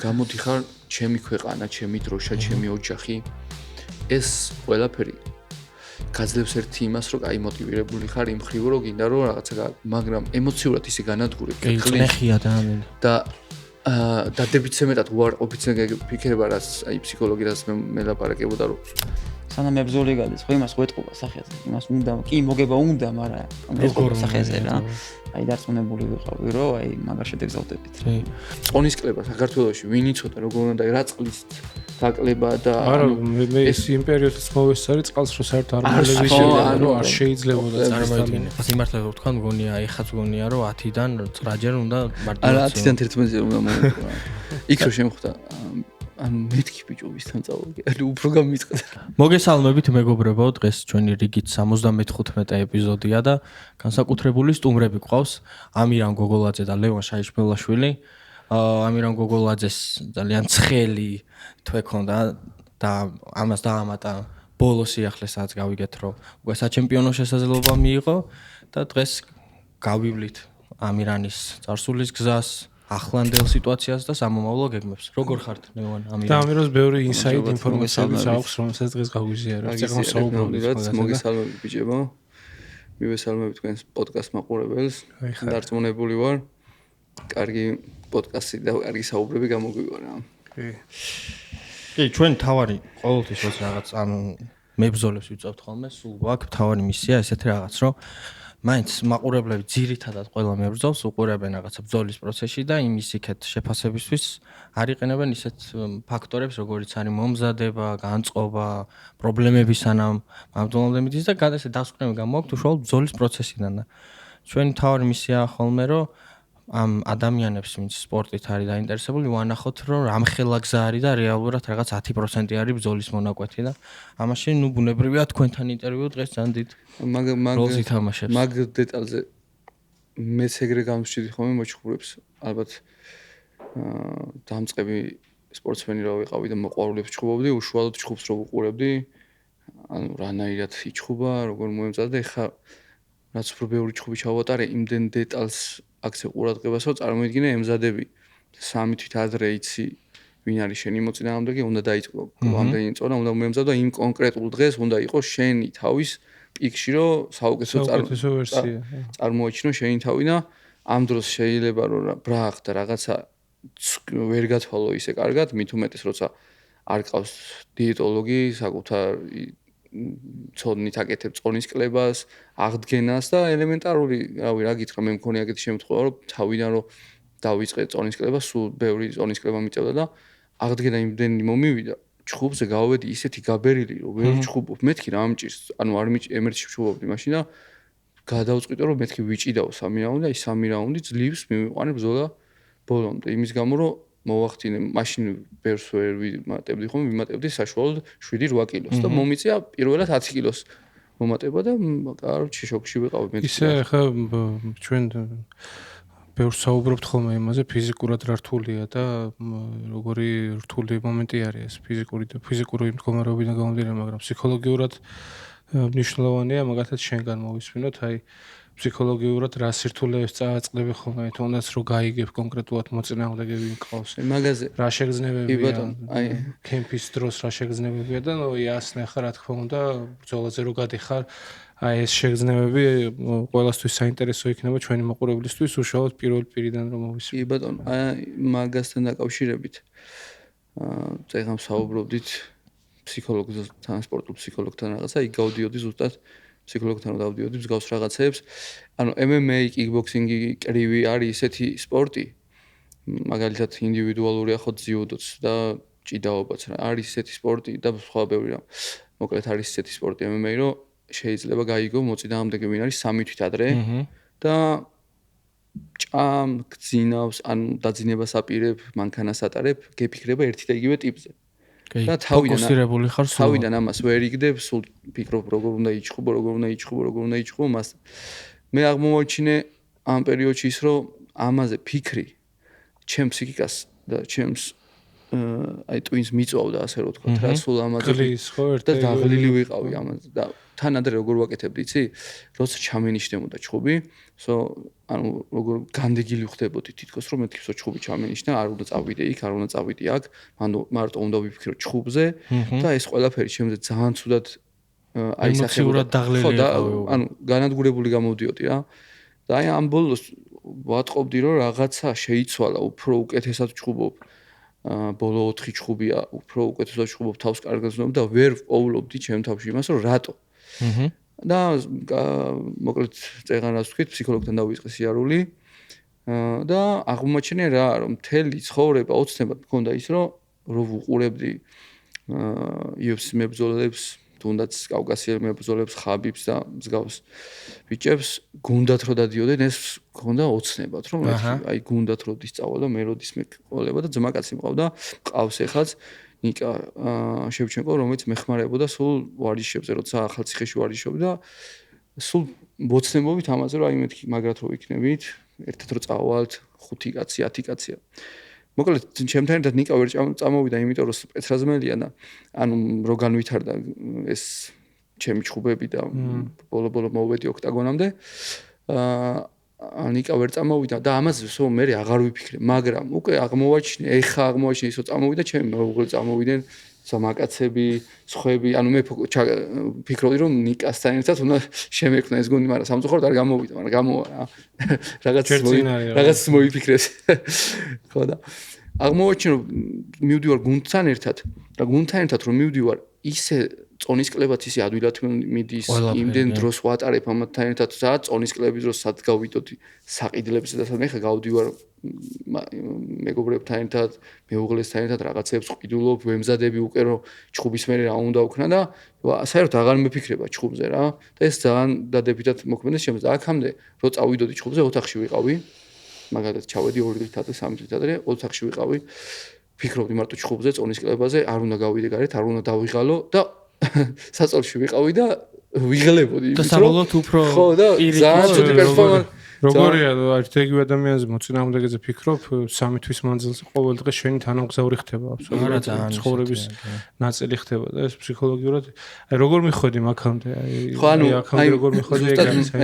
გამოდიხარ ჩემი ქვეყანა, ჩემი დროშა, ჩემი ოჯახი. ეს ყველაფერი გაძლევს ერთი იმას, რომ აი მოტივირებული ხარ იმ ხრივ, რომ გინდა რომ რაღაცა, მაგრამ ემოციურად ისე განადგურებ კეთილია და დადებითზე მეტად უარყოფითზე ფიქრება, რაც აი ფსიქოლოგი რაც მე ლაპარაკებოდა, რომ სანამ ებრძოლი გადის, ხო იმას ვეტყობა სახეზე. იმას უნდა, კი მოგება უნდა, მაგრამ ეტყობა სახეზე რა. აი დარწმუნებული ვიყავი, რომ აი მაგარ შედეგს ავდებით. წონის კლება საქართველოში ვინ იცოდა როგორ უნდა რა წყლის დაკლება და არა მე ეს იმ პერიოდიც მოვესწარი წყალს რო საერთოდ არ მოლევიშებოდა რომ არ შეიძლებოდა წარმოიდგინე. სიმართლე რო ვთქვა მგონია ეხაც მგონია რომ 10-დან 9-ჯერ უნდა მარტივად. არა 10-დან 11-ზე უნდა მოვიდა. იქ რო შემხვდა ანუ მეთქი ბიჭო ვისთან წავოდი. ანუ უფრო გამიწყდა. მოგესალმებით მეგობრებო, დღეს ჩვენი რიგით 75 ეპიზოდია და განსაკუთრებული სტუმრები გვყავს ამირან გოგოლაძე და ლევან შაიშმელაშვილი. ამირან გოგოლაძეს ძალიან ცხელი თვე ქონდა და ამას დაამატა ბოლო სიახლესაც გავიგეთ რომ უკვე საჩემპიონო შესაძლებლობა მიიღო და დღეს გავივლით ამირანის წარსულის გზას, ახლანდელ სიტუაციას და სამომავლო გეგმებს. როგორ ხართ ლევან ამირან? და ამიროს ბევრი ინსაიდ ინფორმაციებიც აქვს, რომელსაც დღეს გავიზიარებთ. ეხლა საუბრობთ მოგესალმებით ბიჭებო. მივესალმებით თქვენს პოდკასტ მაყურებელს. დარწმუნებული ვარ. კარგი პოდკასტი და კარგი საუბრები გამოგვიგონა. კი, ჩვენ თავარი ყოველთვის როცა რაღაც ანუ მებრძოლებს ვიწევთ ხოლმე, სულ გვაქვს თავარი მისია ესეთი რაღაც, რომ მაინც მაყურებლები ძირითადად ყველა მებრძოლს უყურებენ რაღაცა ბრძოლის პროცესში და იმის იქეთ შეფასებისთვის არ იყენებენ ისეთ ფაქტორებს, როგორიც არის მომზადება, განწყობა, პრობლემები სანამ მებრძოლამდე მიდის და გადასე დასკვნები გამოაქვთ უშუალოდ ბრძოლის პროცესიდან და ჩვენი თავარი მისია ხოლმე, რომ ამ ადამიანებს, ვინც სპორტით არის დაინტერესებული, ვანახოთ, რომ რამხელა გზა არის და რეალურად რაღაც 10% არის ბრძოლის მონაკვეთი და ამაში ნუ ბუნებრივია თქვენთან ინტერვიუ დღეს ძალიან დიდ როლს ითამაშებს. მაგ დეტალზე მეც ეგრე გამშვიდი ხოლმე მოჩხურებს. ალბათ დამწყები სპორტსმენი რა ვიყავი და მოყვარულებს ჩხუბობდი, უშუალოდ ჩხუბს რო ვუყურებდი, ანუ რანაირად იჩხუბა, როგორ მოემზადა, ეხა რაც უფრო ბევრი ჩხუბი ჩავატარე, იმდენ დეტალს აქცე ყურადღებას, რომ წარმოიდგინე ემზადები 3 თვით ადრე იცი ვინ არის შენი მოწინააღმდეგე, უნდა დაიწყო ამდენი წონა, უნდა მოემზადო იმ კონკრეტულ დღეს, უნდა იყოს შენი თავის პიკში, რომ საუკეთესო ვერსია წარმოაჩინო შენი თავი და ამ დროს შეიძლება რომ ბრახ და რაღაცა ვერ გათვალო ისე კარგად, მით უმეტეს როცა არ ყავს დიეტოლოგი, საკუთარ ცოდნით აკეთებ წონის კლებას, აღდგენას და ელემენტარული, რავი, რა გითხრა, მე მქონი აგეთი შემთხვევა, რომ თავიდან რომ დავიწყე წონის კლება, სულ ბევრი წონის კლება მიწევდა და აღდგენა იმდენი მომივიდა, ჩხუბზე გავვედი ისეთი გაბერილი, რომ ვერ ჩხუბობ, მეთქი რა ამჭირს, ანუ არ ემერჩი ჩხუბობდი მაშინ და გადავწყვიტე, რომ მეთქი ვიჭიდაო 3 რაუნდი, აი 3 რაუნდი ძლივს მივიყვანე ბრძოლა ბოლომდე, იმის გამო რომ მოვახდინე, მაშინ ბევრს ვერ ვიმატებდი ხომ, ვიმატებდი საშუალოდ 7-8 კილოს და მომიწია პირველად 10 კილოს მომატება და კაროჩი შოქში ვიყავი მე. ისე ხა ჩვენ ბევრს საუბრობთ ხოლმე იმაზე, ფიზიკურად რა რთულია და როგორი რთული მომენტი არის ეს ფიზიკური მდგომარეობიდან გამომდინარე, მაგრამ ფსიქოლოგიურად მნიშვნელოვანია, მაგალითად შენგან მოვისმინოთ, აი ფსიქოლოგიურად რა სირთულეებს წააწყდები ხოლმე, თუნდაც რო გაიგებ კონკრეტულად მოწინააღმდეგე ვინ ყავს. მაგაზე რა შეგრძნებებია, აი კემპის დროს რა შეგრძნებებია და ნუ იასნე ხარ, რა თქმა უნდა, ბრძოლაზე რო გადიხარ, აი ეს შეგრძნებები ყველასთვის საინტერესო იქნება ჩვენი მაყურებლისთვის, უშუალოდ პირველ პირიდან რომ მოვისმინოთ. კი ბატონო, აი მაგასთან დაკავშირებით წეგან საუბრობდით ფსიქოლოგთან, სპორტულ ფსიქოლოგთან რაღაცა, იქ გავდიოდი ზუსტად ფსიქოლოგთან დავდიოდი მსგავს რაღაცებს. ანუ MMA, kickboxing-ი, კრივი არის ისეთი სპორტი, მაგალითად ინდივიდუალურია ხო ძიუდოც და ჭიდაობაც რა. არის ისეთი სპორტი და სხვა ბევრი რამ. მოკლედ არის ისეთი სპორტი MMA, რომ შეიძლება გაიგო მოწინააღმდეგე ვინ არის 3 თვით ადრე და ჭამ, გძინავს, ანუ დაძინებას აპირებ, მანქანას ატარებ, გეფიქრება ერთი და იგივე ტიპზე. და ფოკუსირებული ხარ სულ. თავიდან ამას ვერ იგდებ, სულ ფიქრობ როგორ უნდა იჩხუბო, მას. მე აღმოვაჩინე ამ პერიოდში ის, რომ ამაზე ფიქრი ჩემს ფსიქიკას და ჩემს აი ტვინს მიწვავდა, ასე რომ ვთქვა, რა სულ ამაზე და დაღლილი ვიყავი ამაზე და თან ადრე როგორ ვაკეთებდი, იცი? როცა ჩამენიშნებოდა ჩხუბი, ანუ როგორ განდეგილი ხდებოდი თითქოს რომ მეთქი ჩხუბი ჩამენიშნა, არ უნდა წავიდე იქ, არ უნდა წავიდე აქ, მარტო უნდა ვიფიქრო ჩხუბზე და ეს ყველაფერი ჩემზე ძალიან ცუდად ემოციურად დაღლილი იყო. ანუ განადგურებული გამოდიოდი რა. და აი ამ ბოლოს ვატყობდი რომ რაღაცა შეიცვალა, უფრო უკეთესად ჩხუბობ. ბოლო 4 ჩხუბია, უფრო უკეთესად ჩხუბობ, თავს კარგად ვზნობ და ვერ პოულობდი ჩემ თავში იმას რომ რატო. და მოკლედ წეგანას ვთქვით, ფსიქოლოგთან დავიწყე სიარული. და აღმოჩენე რა, რომ მთელი ცხოვრება ოცნებად მქონდა ის, რომ ვუყურებდი UFC მებრძოლებს, თუნდაც კავკასიელ მებრძოლებს, ხაბიბს და მსგავს ბიჭებს, გუნდათ რო დადიოდნენ, ეს მქონდა ოცნებად, რომ აი გუნდათ რო დისწავლა და მე როდის მე ყოლება და ძმაკაცი მყავდა, მყავს ეხაც ნიკა შევჩენკო, რომელიც მეხმარებოდა სულ ვარჯიშებზე, როცა ახალციხეში ვარჯიშობდი და სულ მოცნებობით ამაზე რომ აი მეთქი მაგრად რო ვიქნებით, ერთად რო წავალთ 5 კაცი, 10 კაცია. მოკლედ ჩემთან ერთად ნიკა ვერ წამოვიდა, იმიტომ რომ სპეცრაზმელია და ანუ რო განვითარდა ეს ჩემი ჩხუბები და ბოლო მოვედი ოქტაგონამდე. ნიკა ვერ წამოვიდა და ამაზე სულ მე აღარ ვიფიქრე, მაგრამ უკვე აღმოვაჩინე, ეხა აღმოვაჩინე ისო წამოვიდა ჩემი მეუღლე წამოვიდნენ სამაკაცები, სხვები, ანუ მე ფიქრობდი რომ ნიკასთან ერთად უნდა შემეკნა ეს გუნდი, მაგრამ სამწუხაროდ არ გამოვიდა, მაგრამ გამოვა რა. რაღაც მოიფიქრეს. ხო და აღმოვაჩინე რომ მივდივარ გუნდთან ერთად და გუნდთან ერთად რომ მივდივარ ისე წონისკლებაც ისე ადვილად მიდის, იმდენ დროს ვატარებ ამათთან ერთად, სადაც წონისკლების დროს სად გავიდოდი საყიდლებზე და მე ხა გავდივარ მეგობრებთან ერთად, მეუღლესთან ერთად რაღაცებს ყიდულობ, ვემზადები უკვე რომ ჩხუბის მერე რა უნდა ვქნა და საერთოდ აღარ მეფიქრება ჩხუბზე რა. და ეს ძალიან დადებითად მოქმედებს ჩემს და აქამდე რო წავიდოდი ჩხუბზე, ოთახში ვიყავი. მაგალითად ჩავედი 2 დღით ადრე, 3 დღით ადრე, ოთახში ვიყავი. ფიქრობდი მარტო ჩხუბზე, წონისკლებაზე, არ უნდა გავიდე გარეთ, არ უნდა დავიღალო და საწოლში ვიყავი და ვიღლებოდი. და საბოლოოდ უფრო ხო და ძალიან ცუდი პერსონაჟი. როგორია, არჩევი ადამიანზე მოწინააღმდეგეზე ფიქრობ, 3 თვის მანძილზე ყოველ დღე შენი თანამგზავრი ხდება, აბსოლუტურად ცხოვრების ნაწილი ხდება და ეს ფსიქოლოგიურად აი როგორ მიხვედი მაგამდე? აი აქამდე როგორ მიხვედი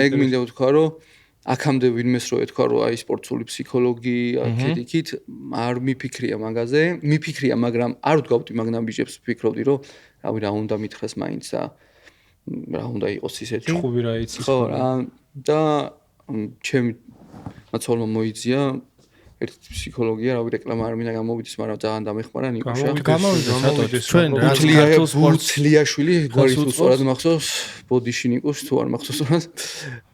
ეგ მინდა ვთქვა, რომ აქამდე ვინმეს რო ეთქვა, რომ აი სპორტული ფსიქოლოგია, აქეთ არ მიფიქრია მაგაზე, მიფიქრია, მაგრამ არ ვდგავდი მაგნამ ბიჭებს, ვფიქრობდი, რომ რავი რა უნდა მითხრას მაინც და რა უნდა იყოს ისეთი. ჩხუბი რა იცის. ხო რა და ჩემი მაცხოვრმა მოიძია ერთ ფსიქოლოგია, რავი რეკლამა არ მინდა გამოვიდეს, მაგრამ ძალიან დამეხმარა ნიკუშა. გამოვიდეს ჩვენ რა ბუცლიაშვილი, გვარი თუ სწორად მახსოვს, ბოდიში ნიკუშ თუ არ მახსოვს სწორად.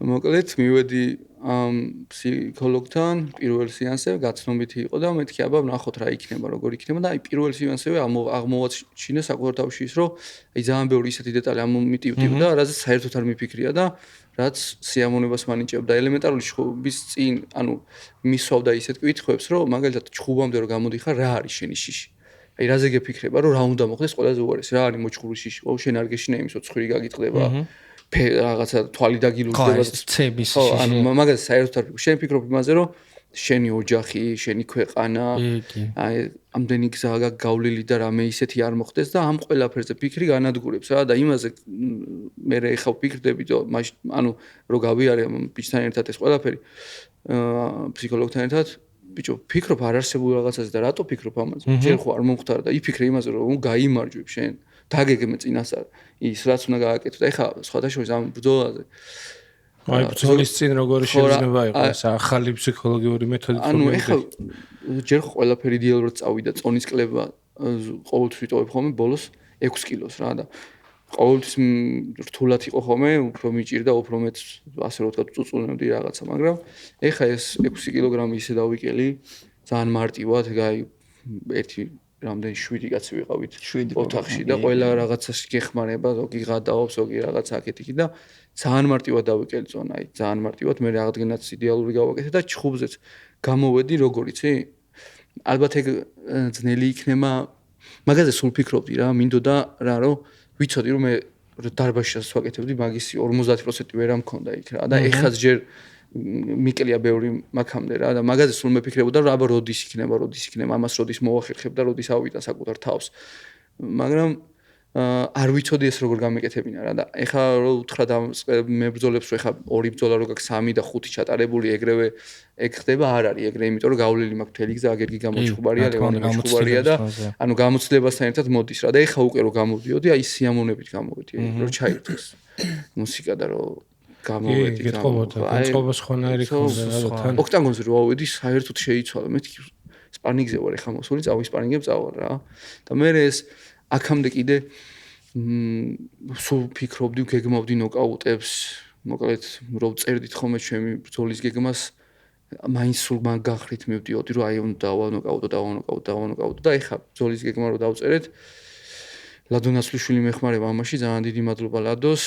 მოკლედ მივედი ფსიქოლოგთან პირველ სეანსზე, გაცნობითი იყო და მეთქი აბა ვნახოთ რა იქნება, როგორ იქნება და აი პირველ სეანსზე აღმოვაჩინე საკუთარ თავში ის, რომ აი ძალიან ბევრი ისეთი დეტალი ამომიტივდა, რაზეც საერთოდ არ მიფიქრია და რაც სიამოვნებას მანიჭებდა ელემენტარული ჩხუბის წინ, ანუ მისვავდა ისეთ კითხვებს, რომ მაგალითად ჩხუბამდე რომ გამოდიხარ, რა არის შენი შიში? აი რაზე გეფიქრება, რომ რა უნდა მოხდეს ყველაზე უარესი, რა არის მოჩხუბი შიში? ო შენ არ გეშინა იმის, ოცხური გაგიტყდება, რაღაცა თვალი დაგილუჯდება. ხო, ანუ მაგაზე საერთოდ არ შენ ფიქრობ იმაზე, რომ შენი ოჯახი, შენი ქვეყანა, აი ამდენი გზა გავლილი და რამე ისეთი არ მოხდეს და ამ ყველაფერზე ფიქრი განადგურებს რა და იმაზე მე ხა ვფიქრდები და ანუ რო გავიარე ბიჭთან ერთად ეს ყველაფერი ფსიქოლოგთან ერთად ბიჭო ფიქრობ არ არსებულ რაღაცაზე და რატო ფიქრობ ამაზე ჯერ ხო არ მომხდარა და იფიქრე იმაზე რომ გაიმარჯვებ შენ დაგეგმე წინასწარ ის რაც უნდა გააკეთო და ეხა სხვადასხვა ამ ბრძოლაზე აი ბრძოლის წინ როგორი შეიძლება იყოს ახალი ფსიქოლოგიური მეთოდი ანუ ეხლა ჯერ ხო ყველაფერი იდეალურად წავიდა წონისკლება ყოველთვის ვიტოვებ ხოლმე ბოლოს 6 კილოს რა და ყოველთვის რთულად იყო ხოლმე უფრო მიჭირდა უფრო მეც ასე რომ ვთქვა წუწუნებდი რაღაცა მაგრამ ეხლა ეს 6 კილოგრამი ისე დავიკელი ძალიან მარტივად გაი ერთი რამდენი 7 კაცი ვიყავით ოთახში და ყველა რაღაცას გეხმარება ზოგი გადაობს ზოგი რაღაცა აქეთ-იქ და ძალიან მარტივად დავიკელი ზონა აი ძალიან მარტივად მე რაღაცნაირად იდეალური გავაკეთე და ჩხუბზეც გამოვედი როგორ იცი ალბათ ეგ ძნელი იქნება მაგაზე სულ ფიქრობდი რა მინდოდა რა რომ ვიცოდი რომ მე დარბაზშიც ვაკეთებდი მაგისი 50% ვერ ამქონდა იქ რა და ეხაც ჯერ მიკელია ბევრი მაგამდე რა და მაგაზე სულ მეფიქრებოდა რომ აბა როდის იქნება ამას როდის მოახერხებ და როდის ავიდა საკუთარ თავს მაგრამ არ ვიცოდი ეს როგორ გამეკეთებინა რა და ეხლა რო უთხრა და მებრძოლებს რომ ეხლა 2 ბრძოლა რო გაქვს 3 და 5 ჩატარებული ეგრევე ეგ ხდება არ არის ეგრე იმიტომ რომ გავლილი მაქვს მთელი გზა აგერგი გამოჩხუბარია ლევანი გამოჩხუბარია და ანუ გამოცდილებასთან ერთად მოდის რა და ეხლა უკვე რო გამოვდიოდი აი სიამოვნებით გამოვიდი რო ჩაირთეს მუსიკა და რო გამოვედი განწყობას ხონარი ხონდა რა თან ოქტაგონზე რო ავედი საერთოდ შეიცვალა მე სპარინგზე ვარ ეხლა მოსული წავი სპარინგებ წავალ რა და მე ეს აქამდე კიდე სულ ფიქრობდი გეგმავდი ნოკაუტებს მოკლედ რო წერდით ხოლმე ჩემი ბრძოლის გეგმას მაინც სულ მაგ გახრით მივდიოდი რომ აი უნდა დავანოკაუტო და ეხლა ბრძოლის გეგმა რო დავწერეთ ლადონაცვლიშვილი მეხმარება ამაში ძალიან დიდი მადლობა ლადოს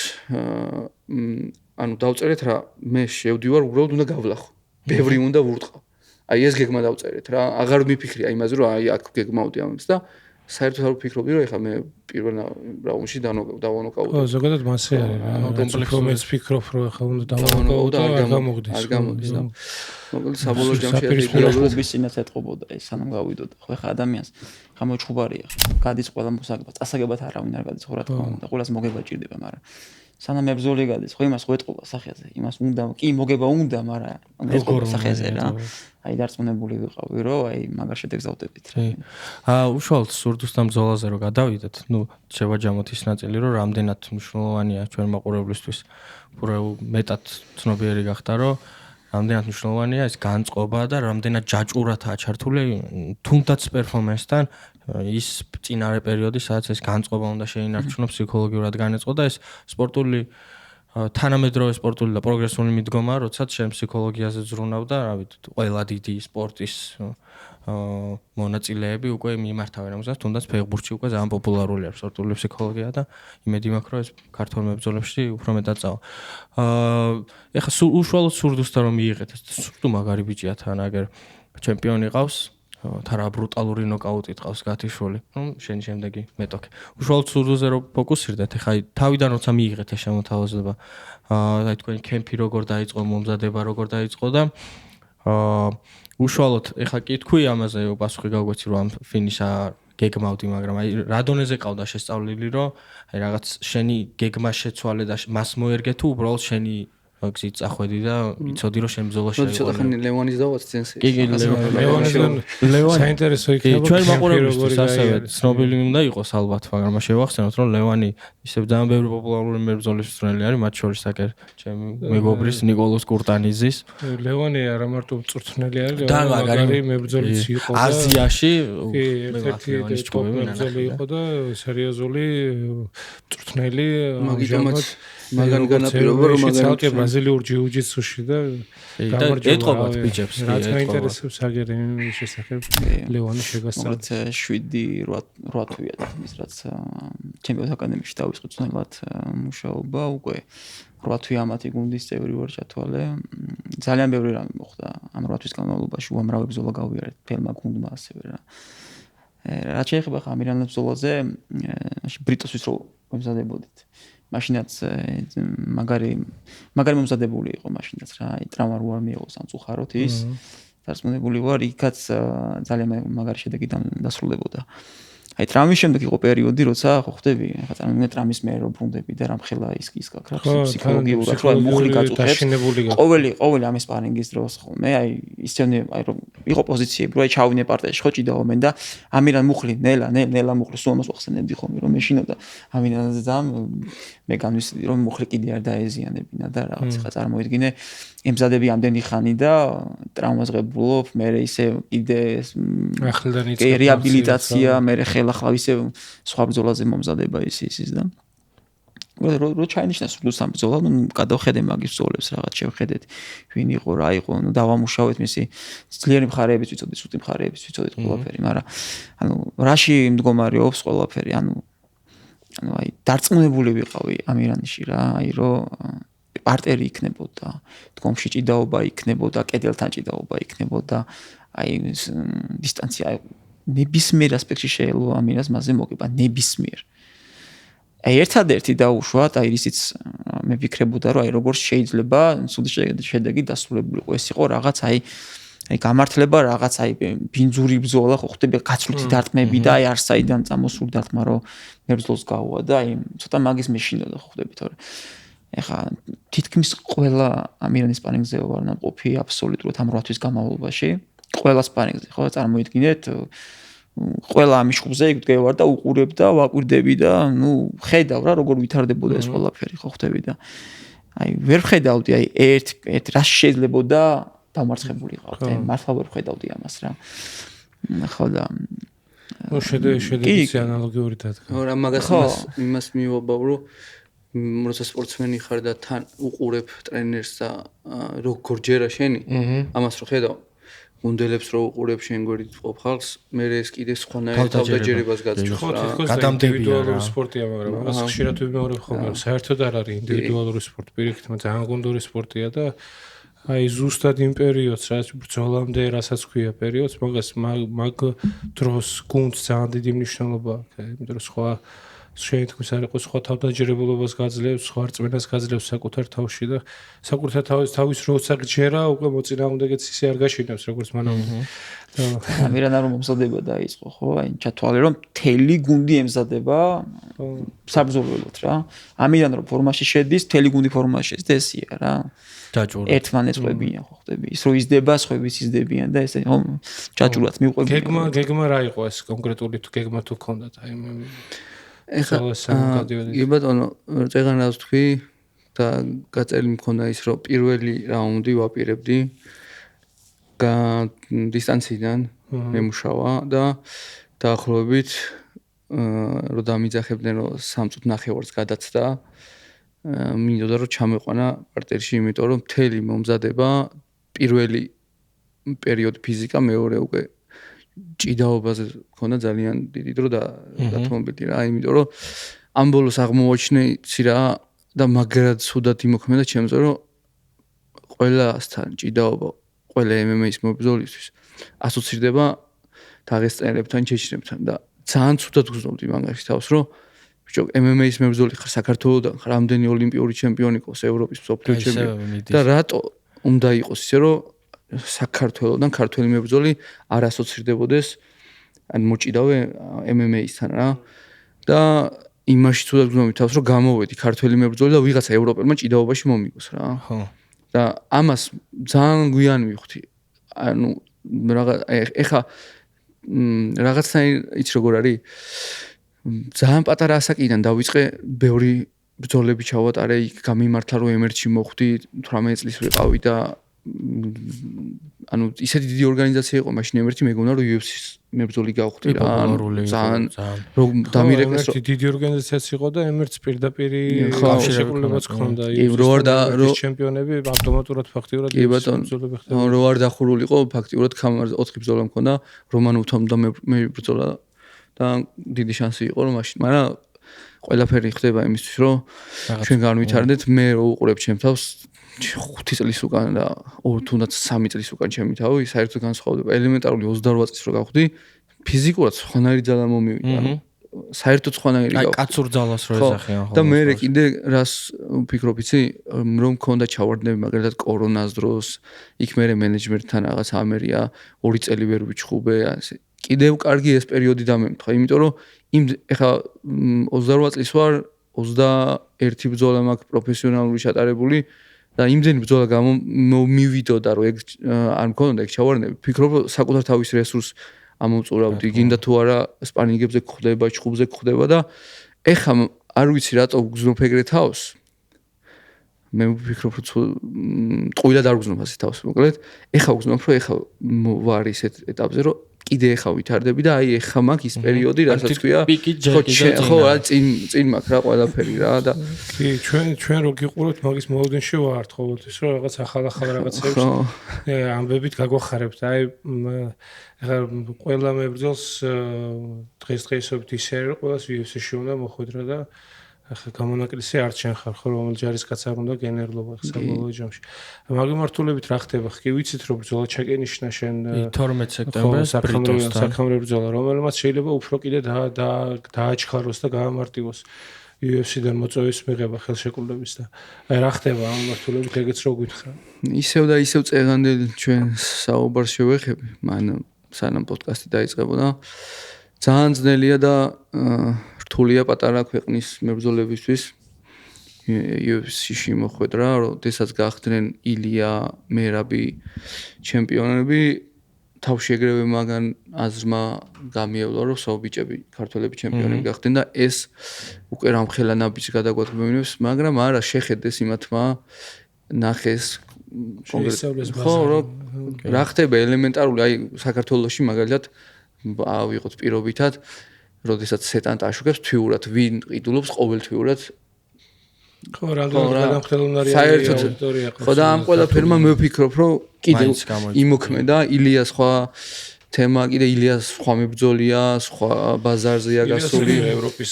ანუ დავწერეთ რა მე შევდივარ უბრალოდ უნდა გავლახო ბევრი უნდა ვურტყავ აი ეს გეგმა დავწერეთ რა აღარ მიფიქრი აი იმაზე რომ აი აქ გეგმავდი ამას და საერთოდ არ ვფიქრობდი რომ ეხლა მე პირველ რაუნდში დავანოკაუტო. ხო, ზოგადად მასე არის რა. კომპლექსს ფიქრობ რომ ეხლა უნდა დავანოკაუტო და არ გამოდის. არ გამოდის და მოკლედ საბოლოო ჯამში პიროვნების წინაც ეთყობოდა ეს სანამ გავიდოდა. ხო ეხლა ადამიანს გამოჩხუბარია. გადის ყველა მოსაგებად, წასაგებად არავინ არ გადის ხო რა თქმა უნდა. ყველას მოგება ჭირდება, მაგრამ სანამ ებრძოლი გადის, ხო იმას ხო ეთყობა სახეზე. იმას უნდა, კი მოგება უნდა, მაგრამ ეთყობა სახეზე რა. აი დარწმუნებული ვიყავი რომ აი მაგარ შედეგს დავდებით რა. უშუალოდ სურდუსთან ბრძოლაზე რომ გადავიდეთ, ნუ შევაჯამოთ ის ნაწილი რომ რამდენად მნიშვნელოვანია ჩვენ მაყურებლისთვის. მეტად ცნობიერი გახდა რომ რამდენად მნიშვნელოვანია ეს განწყობა და რამდენად ჯაჭვურადაა ჩართული თუნდაც პერფორმანსთან ის წინარე პერიოდი სადაც ეს განწყობა უნდა შეინარჩუნო ფსიქოლოგიურად განეწყო და ეს სპორტული თანამედროვე სპორტული და პროგრესული მიდგომა, როდესაც შენ ფსიქოლოგიაზე ზრუნავ და რა ვიცი, ყველა დიდი სპორტის მონაწილეები უკვე მიმართავენ ამას, თუნდაც ფეხბურთში უკვე ძალიან პოპულარული არის სპორტული ფსიქოლოგია და იმედი მაქვს, რომ ეს ქართულ მებრძოლებში უფრო მეტად წავა. ეხლა უშუალოდ სურდუსთან რომ მიიღეთ, სურდუ მაგარი ბიჭია თან, აგერ ჩემპიონი ყავს თარა ბრუტალური ნოკაუტი ყავს გათიშვილი. ნუ შენ შემდეგი მეტოქე. უშუალოდ სურდუზე რომ ფოკუსირდეთ, ეხლა თავიდან როცა მიიღეთ ეს შემოთავაზება, აი თქვენი კემპი როგორ დაიწყო, მომზადება როგორ დაიწყო და უშუალოდ ეხლა კი თქვი ამაზე პასუხი გავგვეცი რომ ამ ფინიშა გეგმავდი, მაგრამ აი რა დონეზე ყავდა შესწავლილი რომ აი რაღაც შენი გეგმა შეცვალე და მას მოერგე თუ უბრალოდ შენი გზით წახვედი და იცოდი რომ შენ ბრძოლაში აიყვანე. ცოტა ხანი ლევანის დავაც ცენსი. კი ლევანი საინტერესო იქნება. ჩვენ მაყურებლისთვის ასევე ცნობილი უნდა იყოს ალბათ, მაგრამ შევახსენოთ რომ ლევანი ისევ ძალიან ბევრი პოპულარული მებრძოლის მწვრთნელი არის, მათ შორის აგერ ჩემი მეგობრის ნიკოლოს კურტანიზის. ლევანი არა მარტო მწვრთნელი არის, მაგარი მებრძოლიც იყო და აზიაში ერთ-ერთი მებრძოლი იყო და სერიოზული მწვრთნელი მაგიტომაც მაგან განაპირობა რომ მაგარი ბრაზილიურ ჯიუ-ჯიტსუში და ეთყობათ ბიჭებს რაც მაინტერესებს აგერ იმ შესახებ ლევანი შეგასწავლა 7-8 თვეა და ის რაც ჩემპიონთა აკადემიაში დავიწყე წვნელად მუშაობა უკვე 8 თვე ამათი გუნდის წევრი ვარ ჩათვალე ძალიან ბევრი რამე მოხდა ამ 8 თვის განმავლობაში უამრავი ბრძოლა გავიარეთ თელმა გუნდმა ასევე რა რაც შეეხება ამირანებს ბრძოლაზე ბრიტოსთვის რო მომზადებოდით მაშინაც მაგარი მომზადებული იყო მაშინაც რა აი ტრავმა რო არ მიიღო სამწუხაროდ ის დარწმუნებული ვარ იქაც ძალიან მაგარი შედეგი დასრულებოდა აი ტრავმის შემდეგ იყო პერიოდი როცა ხო ხვდები ხა წარმოგიდგენთ ტრავმის მე რო ბრუნდები და რამ ხელა ის გაქრა ფსიქოლოგიურად რა მუხლი გაწუხებს ყოველი ამ სპარინგის დროს ხოლმე აი ისწავლე აი რომ იყო პოზიციები რო აი ჩავინე პარტიაში ხო ჭიდაო მე და ამირან მუხლი ნელა მუხლი სულ ამას ვახსენებდი ხოლმე რომ მეშინოდა ამირანზე ძალიან მე განვისდი რომ მუხლი კიდე არ დაეზიანებინა და რაღაც ხა წარმოიდგინე ემზადები ამდენი ხანი და ტრავმას ღებულობ მე ისე კიდე ახლდან იწყება რეაბილიტაცია მე ხელახლა ისე სხვა ბრძოლაზე მომზადება ის და რო ჩაინიშნა სურდუსთან ბრძოლა ნუ გადავხედე მაგის ბრძოლებს რაღაც შევხედეთ ვინ იყო რა იყო ნუ დავამუშავეთ მისი ძლიერი მხარეებიც ვიცოდით სუსტი მხარეებიც ვიცოდით ყველაფერი მაგრამ ანუ რაში მდგომარეობს ყველაფერი ანუ აი დარწმუნებული ვიყავი ამირანიში რა აი რომ პარტერი იქნებოდა დგომში ჭიდაობა იქნებოდა კედელთან ჭიდაობა იქნებოდა აი დისტანცია ნებისმიერ ასპექტში შეიძლება ამირას მასზე მოგება ნებისმიერ აი ერთადერთი დაუშვათ აი ისიც მე ვფიქრებოდა რომ აი როგორ შეიძლება სულ შედეგი დასრულებულიყო ეს იყო რაღაც აი აი გამართლება რაღაც აი ბინძური ბრძოლა ხო ხდება გაცვლითი დარტყმები და აი არსაიდან წამოსული დარტყმა რომ მებრძოლს გაუვა და აი ცოტა მაგის მეშინოდა ხო ხდები თორე ეხა თითქმის ყველა ამირანის სპარინგზე ვარ ნაყოფი აბსოლუტურად ამ 8 თვის განმავლობაში ყველა სპარინგზე ხო წარმოიდგინეთ ყველა ამის ხუბზე იქ დგევარ და უყურებ და ვაკვირდები და ნუ ხედავ რა როგორ ვითარდებოდა ეს ყველაფერი ხო ხდები და აი ვერ ხედავდი აი ერთ რას შეიძლებოდა დამარცხებულიყავ და მართლა ვერ ხედავდი ამას რა ხო და ნუ შედეგის ანალოგიური დადგა რა მაგას იმას მიუვაბავ რომ როცა სპორტსმენი ხარ და თან უყურებ ტრენერს და როგორ ჯერა შენი ამას რო ხედავ გუნდელებს რო უყურებ შენ გვერდით ყოფ ხალხს მე ეს კიდე სხვანაირ თავდაჯერებას გაძლევს ხო თითქოს ინდივიდუალური სპორტია მაგრამ მაგას ხშირად ვიმეორებ ხოლმე საერთოდ არ არის ინდივიდუალური სპორტი პირიქით ძალიან გუნდური სპორტია და აი ზუსტად იმ პერიოდს რაც ბრძოლამდე რასაც ქვია პერიოდს მაგას მაგ დროს გუნდს ძალიან დიდი მნიშვნელობა აქვს იმიტომ რომ სხვა შეიძლება თქოს არ იყოს სხვა თავდაჯერებულობას გაძლევს სხვა რწმენას გაძლევს საკუთარ თავში და საკუთარ თავის როცა გჯერა უკვე მოწინააღმდეგეც ისე არ გაშინებს როგორც მანამდე ამირანა რომ მომზადება დაიწყო ხო აი ჩათვალე რომ თელი გუნდი ემზადება საბრძოლველად რა ამირანა რომ ფორმაში შედის თელი გუნდი ფორმაში შედის ესია რა ჯაჭვურად ერთმანეთყვებიან ხო ხდები ის რო იზრდება სხვაებიც იზრდებიან და ესე ხო ჯაჭვურად მიყვები გეგმა რა იყო ეს კონკრეტული თუ გეგმა თუ ქონდათ აი ეხლა კი ბატონო წეგანას თქვი და გაწერილი მქონდა ის რომ პირველი რაუნდი ვაპირებდი დისტანციიდან მემუშავა და დაახლოებით რომ დამიძახებდნენ რომ 3 წუთი ნახევარს გადაცდა მინდოდა რომ ჩამეყვანა პარტერში იმიტომ რომ მთელი მომზადება პირველი პერიოდი ფიზიკა მეორე უკვე ჭიდაობაზე მქონდა ძალიან დიდი დრო და გათმობილი რა იმიტომ რომ ამ ბოლოს აღმოაჩინე იცი რა და მაგრად სუდად იმოქმედა ჩემზე რომ ყველასთან ჭიდაობა ყველა MMA-ის მებრძოლისთვის ასოცირდება დაღესტნელებთან ჩეჩნებთან და ძალიან სუდად გრძნობდი მაგაში თავს რომ ბიჭო MMA-ის მებრძოლი ხარ საქართველოდან ხარ ამდენი ოლიმპიური ჩემპიონი ყავს ევროპის მსოფლიო ჩემპიონი და რატო უნდა იყოს ისე რომ საქართველოდან ქართველი მებრძოლი არ ასოცირდებოდეს ან მოჭიდავე MMA-ისთან რა და იმაში თუდად გძნობი თავს რომ გამოვედი ქართველი მებრძოლი და ვიღაცა ევროპელმა ჭიდაობაში მომიგოს რა ხო და ამას ძალიან გვიან მივხვდი ანუ ეხა რაღაცნაირ იცი როგორ არის ძალიან პატარა ასაკიდან დავიწყე ბევრი ბრძოლები ჩავატარე იქ გამიმართლა რომ ემერჩი მოხვდი 18 წლის ვიყავი და ანუ ისეთი დიდი ორგანიზაცია იყო მაშინ ემერთი მეგონა რომ UFC-ს მებრძოლი გავხდი რა ძალიან რომ დამირეკეს რომ დიდი ორგანიზაციაც იყო და ემერთს პირდაპირი შეყურებაც ჰქონდა რო ჩემპიონები ავტომატურად ფაქტიურად ბრძოლები ხდებოდა რო არ დახურულიყო ფაქტიურად კამარაზე 4 ბრძოლა მქონდა რომანოვთან და მე ბრძოლა და დიდი შანსი იყო რომ მაშინ მაგრამ ყველაფერი ხდება იმისთვის რომ ჩვენ განვითარდეთ მე რო უყურებ ჩემ თავს 5 წლის უკან და თუნდაც 3 წლის უკან ჩემი თავი საერთოდ განსხვავდება ელემენტარული 28 წლის რო გავხდი ფიზიკურად სხვანაირი ძალა მომივიდა საერთოდ სხვანაირი გავხდი აი კაცურ ძალას რო ეძახიან ხო და მე კიდე რას ვფიქრობ იცი რომ მქონდა ჩავარდნები მაგალითად კორონას დროს იქ მე მენეჯმენტთან რაღაც ამერია 2 წელი ვერ ვიჩხუბე ასე კიდევ კარგი ეს პერიოდი დამემთხვა იმიტომ რომ იმ ეხა 28 წლის ვარ 21 ბრძოლა მაქვს პროფესიონალური ჩატარებული და იმდენი ბრძოლა გამომივიდოდა რომ ეგ არ მქონდა ეგ ჩავარდნები ვფიქრობ რომ საკუთარ თავის რესურს ამოვწურავდი გინდა თუ არა სპარინგებზე გხვდება ჩხუბზე გხვდება და ეხა არ ვიცი რატო გძნობ ეგრე თავს მე ვფიქრობ რომ ტყუილად არ გძნობ ასე თავს მოკლედ ეხა გძნობ რომ ეხა ვარ ისეთ ეტაპზე რომ კიდე ეხა ვითარდები და აი ეხა მაქვს ის პერიოდი რასაც ქვია ხო რა წინ მაქვს რა ყველაფერი რა და კი ჩვენ რო გიყურებთ მაგის მოლოდინში ვართ ყოველთვის რომ რაღაც ახალ რაღაცებს ამბებით გაგვახარებთ აი ეხა ყველა მებრძოლს დღესდღეობით ისე რომ ყველას UFC-ში უნდა მოხვედრა და ახლა გამონაკლისი არ ჩენ ხარ ხო რომელ ჯარისკაც არ უნდა გენერლობა საბოლოო ჯამში მაგ მიმართულებით რა ხდება ხი ვიცით რომ ბრძოლა ჩაკენიშნა შენ 12 სექტემბერს ბრიტოსთან საქამრო ბრძოლა რომელმაც შეიძლება უფრო კიდე დააჩქაროს და გაამარტივოს UFC-დან მოწვევის მიღება ხელშეკრულების და აი რა ხდება ამ მიმართულებით ეგეც რო გითხრა. ისევ და ისევ წეღანდელ ჩვენ საუბარს შევეხები, მან სანამ პოდკასტი დაიწყებოდა. ძალიან ძნელია და რთულია პატარა ქვეყნის მებრძოლებისთვის UFC-ში მოხვედრა, როდესაც გახდნენ ილია, მერაბი ჩემპიონები, თავში ეგრევე მაგან აზრმა გამიევლა, რომ საუბიჭები ქართველები ჩემპიონები გახდნენ და ეს უკვე რამხელა ნაბიჯს გადაგვადგმებინებს, მაგრამ არა შეხედეს იმათმა ნახეს შეისწავლეს ხო, რა ხდება ელემენტარული, აი საქართველოში მაგალითად ავიღოთ პირობითად, როდესაც სეტანტ აშუქებს თვიურად ვინ ყიდულობს ყოველთვიურად ხო, რამდენად გადამხდელუნარიანი საერთოდ აუდიტორია ყავს. ხო და ამ ყველაფერმა მე ვფიქრობ, რომ კიდევ იმოქმედა ილია სხვა თემა, კიდე ილიას სხვა მებრძოლია, სხვა ბაზარზეა გასული ევროპის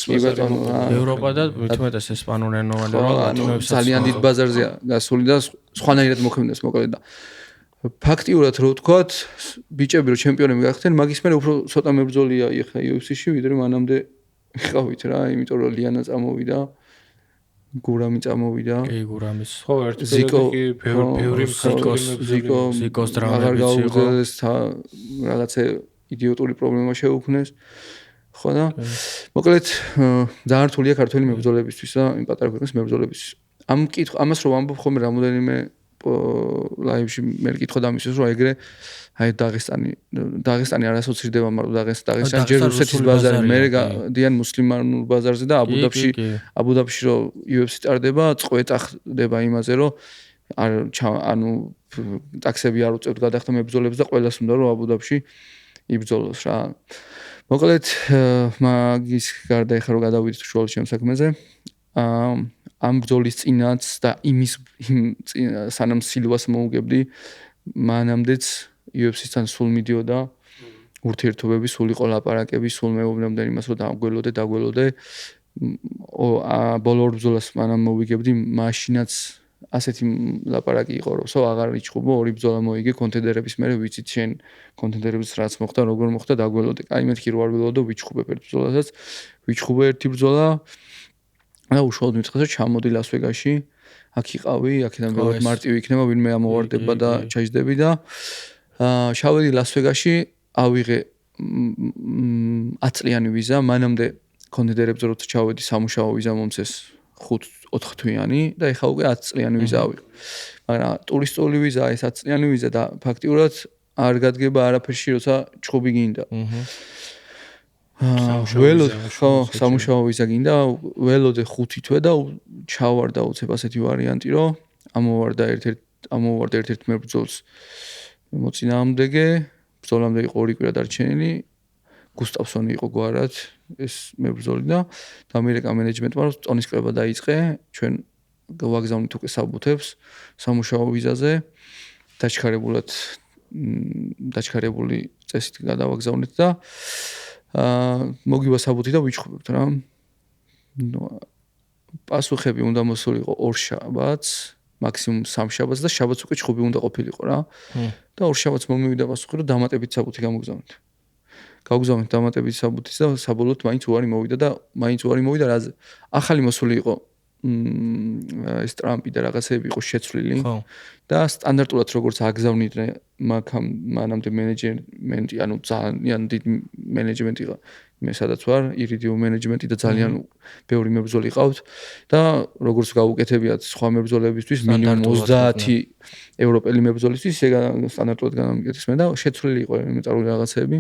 ევროპა და თუმეტეს ესპანურენოვანი რომ ძალიან დიდ ბაზარზეა გასული და სხვანაირად მოქმედებს მოკლედ და ფაქტიურად რო ვთქვათ, ბიჭები რო ჩემპიონები გახდნენ, მაგის მერე უფრო ცოტა მებრძოლია ეხა UFC-ში, ვიდრე მანამდე ხავით რა, იმიტომ რომ ლიანა წამოვიდა, გურამი წამოვიდა. კი, გურამის. ხო, ერთ პერიოდში ბევრი ზიკოს დრამები იყო. რაღაცა იდიოტური პრობლემა შეუქმნეს. ხო და მოკლედ ძალიან რთულია ქართველი მებრძოლებისთვის და იმ პატარა ქვეყნის მებრძოლებისთვის. ამას რომ ამბობ ხოლმე რამოდენიმე ლაივში მე კითხო დამისვეს რომ ეგრე აი დაღესტანი არასოც ირდება, მაგრამ დაღესტანი ჯერ რუსეთის ბაზარი, მე დიან მუსლიმანურ ბაზარზე და აბუდაბში რომ UFC ტარდება, წყვეტა ხდება იმაზე რომ ანუ ტაქსები არ უწევთ გადახდა მებრძოლებს და ყველას უნდა რომ აბუდაბში იბრძოლოს რა. მოკლედ მაგის გარდა ეხლა რომ გადავიდეთ უშუალოდ ჩემ საქმეზე, ამ ბრძოლის წინაც და იმის სანამ სილვას მოუგებდი, მანამდეც UFC-სთან სულ მიდიოდა ურთიერთობები, სულ იყო ლაპარაკები, სულ მეუბნებდა იმას, რომ დაგველოდე. ბოლო ორ ბრძოლას მანამ მოვიგებდი, მაშინაც ასეთი ლაპარაკი იყო, რომ აღარ იჩხუბო, ორი ბრძოლა მოიგე კონტენდერების მერე, ვიცით შენ კონტენდერების რაც მოხდა, როგორ მოხდა, დაგველოდე. აი მეთქი რო არ ველოდო, ვიჩხუბებ ერთ ბრძოლასაც, ვიჩხუბე ერთი ბრძოლა და უშუალოდ მითხრა, რომ ჩამოდი ლას-ვეგასში, აქ იყავი, აქედან ბევრად მარტივი იქნება, ვინმე ამოვარდება და ჩაიჯდები და შავედი ლას-ვეგასში, ავიღე 10 წლიანი ვიზა, მანამდე კონტენდერებს როცა ჩავედი სამუშაო ვიზა მომცეს 5-4 თვიანი და ეხლა უკვე 10 წლიანი ვიზა ავიღე. მაგრამ ტურისტული ვიზაა ეს 10 წლიანი ვიზა და ფაქტიურად არ გადგება არაფერში, როცა ჩხუბი გინდა. სამუშაო ვიზა გინდა, ველოდე 5 თვე და ჩავარდა უცებ ასეთი ვარიანტი, რომ ამოვარდა ერთ-ერთ მებრძოლს მოწინააღმდეგე, ბრძოლამდე იყო 2 კვირა დარჩენილი, გუსტავსონი იყო გვარად ეს მებრძოლი და ამერიკა მენეჯმენტმა რომ ტონის კრება დაიწყე, ჩვენ გავაგზავნით უკვე საბუთებს სამუშაო ვიზაზე, დაჩქარებული წესით გადავაგზავნით და მოგივა საბუთი და ვიჩხუბებთ რა. პასუხები უნდა მოსულიყო 2 შაბათს, მაქსიმუმ 3 შაბათს და შაბათს უკვე ჩხუბი უნდა ყოფილიყო რა. და 2 შაბათს მომივიდა პასუხი, რომ დამატებით საბუთი გამოგზავნით. გავგზავნით დამატებით საბუთის და საბოლოოდ მაინც უარი მოვიდა რაზე. ახალი მოსული იყო ეს ტრამპი და რაღაცები იყო შეცვლილი და სტანდარტულად როგორც აგზავნიდნენ მანამდე მენეჯმენტი, ანუ ძალიან დიდი მენეჯმენტი იყო, მე სადაც ვარ, ირიდიუმ მენეჯმენტი და ძალიან ბევრი მებრძოლი ყავთ და როგორც გავუკეთებიათ სხვა მებრძოლებისთვის მინიმუმ 30 ევროპელი მებრძოლისთვის ეგ სტანდარტულად განამტკიცეს მე და შეცვლილი იყო ელემენტარული რაღაცები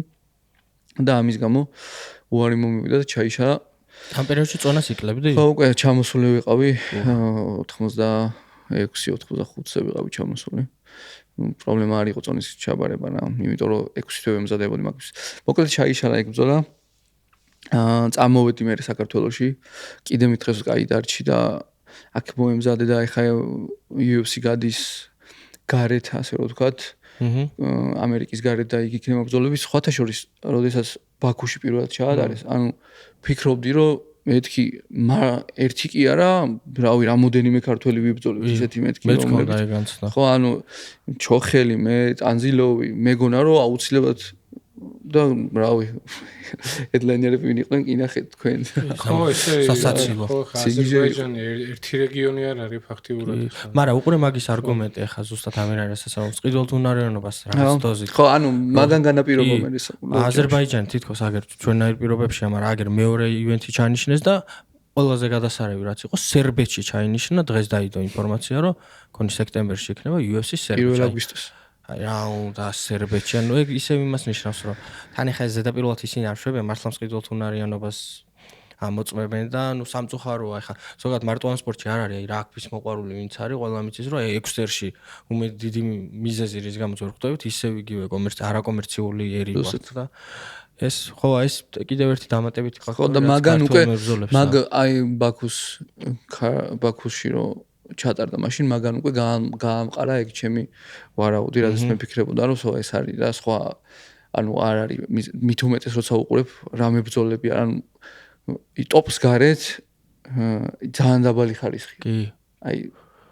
და ამის გამო უარი მომივიდა და ჩაიშალა. ამ პერიოდში წონას იკლებდი? ხო, უკვე ჩამოსული ვიყავი 86-85-ზე ვიყავი ჩამოსული. პრობლემა არ იყო წონის ჩაბარება რა, იმიტომ რომ 6 თვე ვემზადებოდი მაგის. მოკლედ ჩაიშალა ეგ ბრძოლა. წამოვედი მე საქართველოში, კიდე მითხეს კაი დარჩი და აქ მოემზადე და ეხა UFC გადის გარეთ, ასე რომ ვთქვათ. ამერიკის გარეთ და იქ იქნება ბრძოლები, სხვათა შორის, როდესაც ბაქოში პირველად ჩაატარეს, ანუ ფიქრობდი, რომ მეთქი ერთი კი არა, რავი, რამოდენიმე ქართველი ვიბრძოლებ, ისეთი მეთქი რომლებიც. ხო, ანუ ჩოხელი, მე ტანზილოვი, მეგონა რომ აუცილებლად და რავი ჰედლაინერები ვინ იყვნენ კინახეთ თქვენ ხო ესე სასაცილო. ხო აზერბაიჯანი ერთი რეგიონი არ არის ფაქტიურად მაგრამ უყურე მაგის არგუმენტი ახლა ზუსტად ამერ არის სასწაულს ყიდულთ უნარიანობას რაღაც დოზით ხო ანუ მაგან განაპირობა მე აზერბაიჯანი თითქოს აგერ ჩვენაირ პირობებშია მაგრამ აგერ მეორე ივენთი ჩანიშნეს და ყველაზე გადასარევი რაც იყო სერბეთში ჩაინიშნა დღეს დაიდო ინფორმაცია რომ ქონი სექტემბერში იქნება UFC სერბეთში 1 აგვისტოს აი რა უნდა სერბეთში ანუ ეგ ისევ იმას ნიშნავს რომ თან ახლა ზედაპირულად ისინი არ შვებიან მართლა მსყიდველთ უნარიანობას ამოწმებენ და ნუ სამწუხაროა ახლა ზოგადად მარტო ამ სპორტში არ არის აი რაგბის მოყვარული ვინც არის ყველა მიცის რომ აი 6 ერში უმეტი დიდი მიზეზი რის გამოც ვერ ხვდებით ისევ იგივე არაკომერციული ერი ვართ და ეს ხო ეს კიდევ ერთი დამატებითი ხო და მაგან უკვე მაგ აი ბაქუსში რომ ჩატარდა მაშინ მაგან უკვე გაამყარა ეგ ჩემი ვარაუდი რადგან მე ფიქრებოდა რომ ეს არის რა სხვა ანუ არ არის მით უმეტეს როცა უყურებ რა მებრძოლები ანუ ტოპს გარეთ ძალიან დაბალი ხარისხი კი აი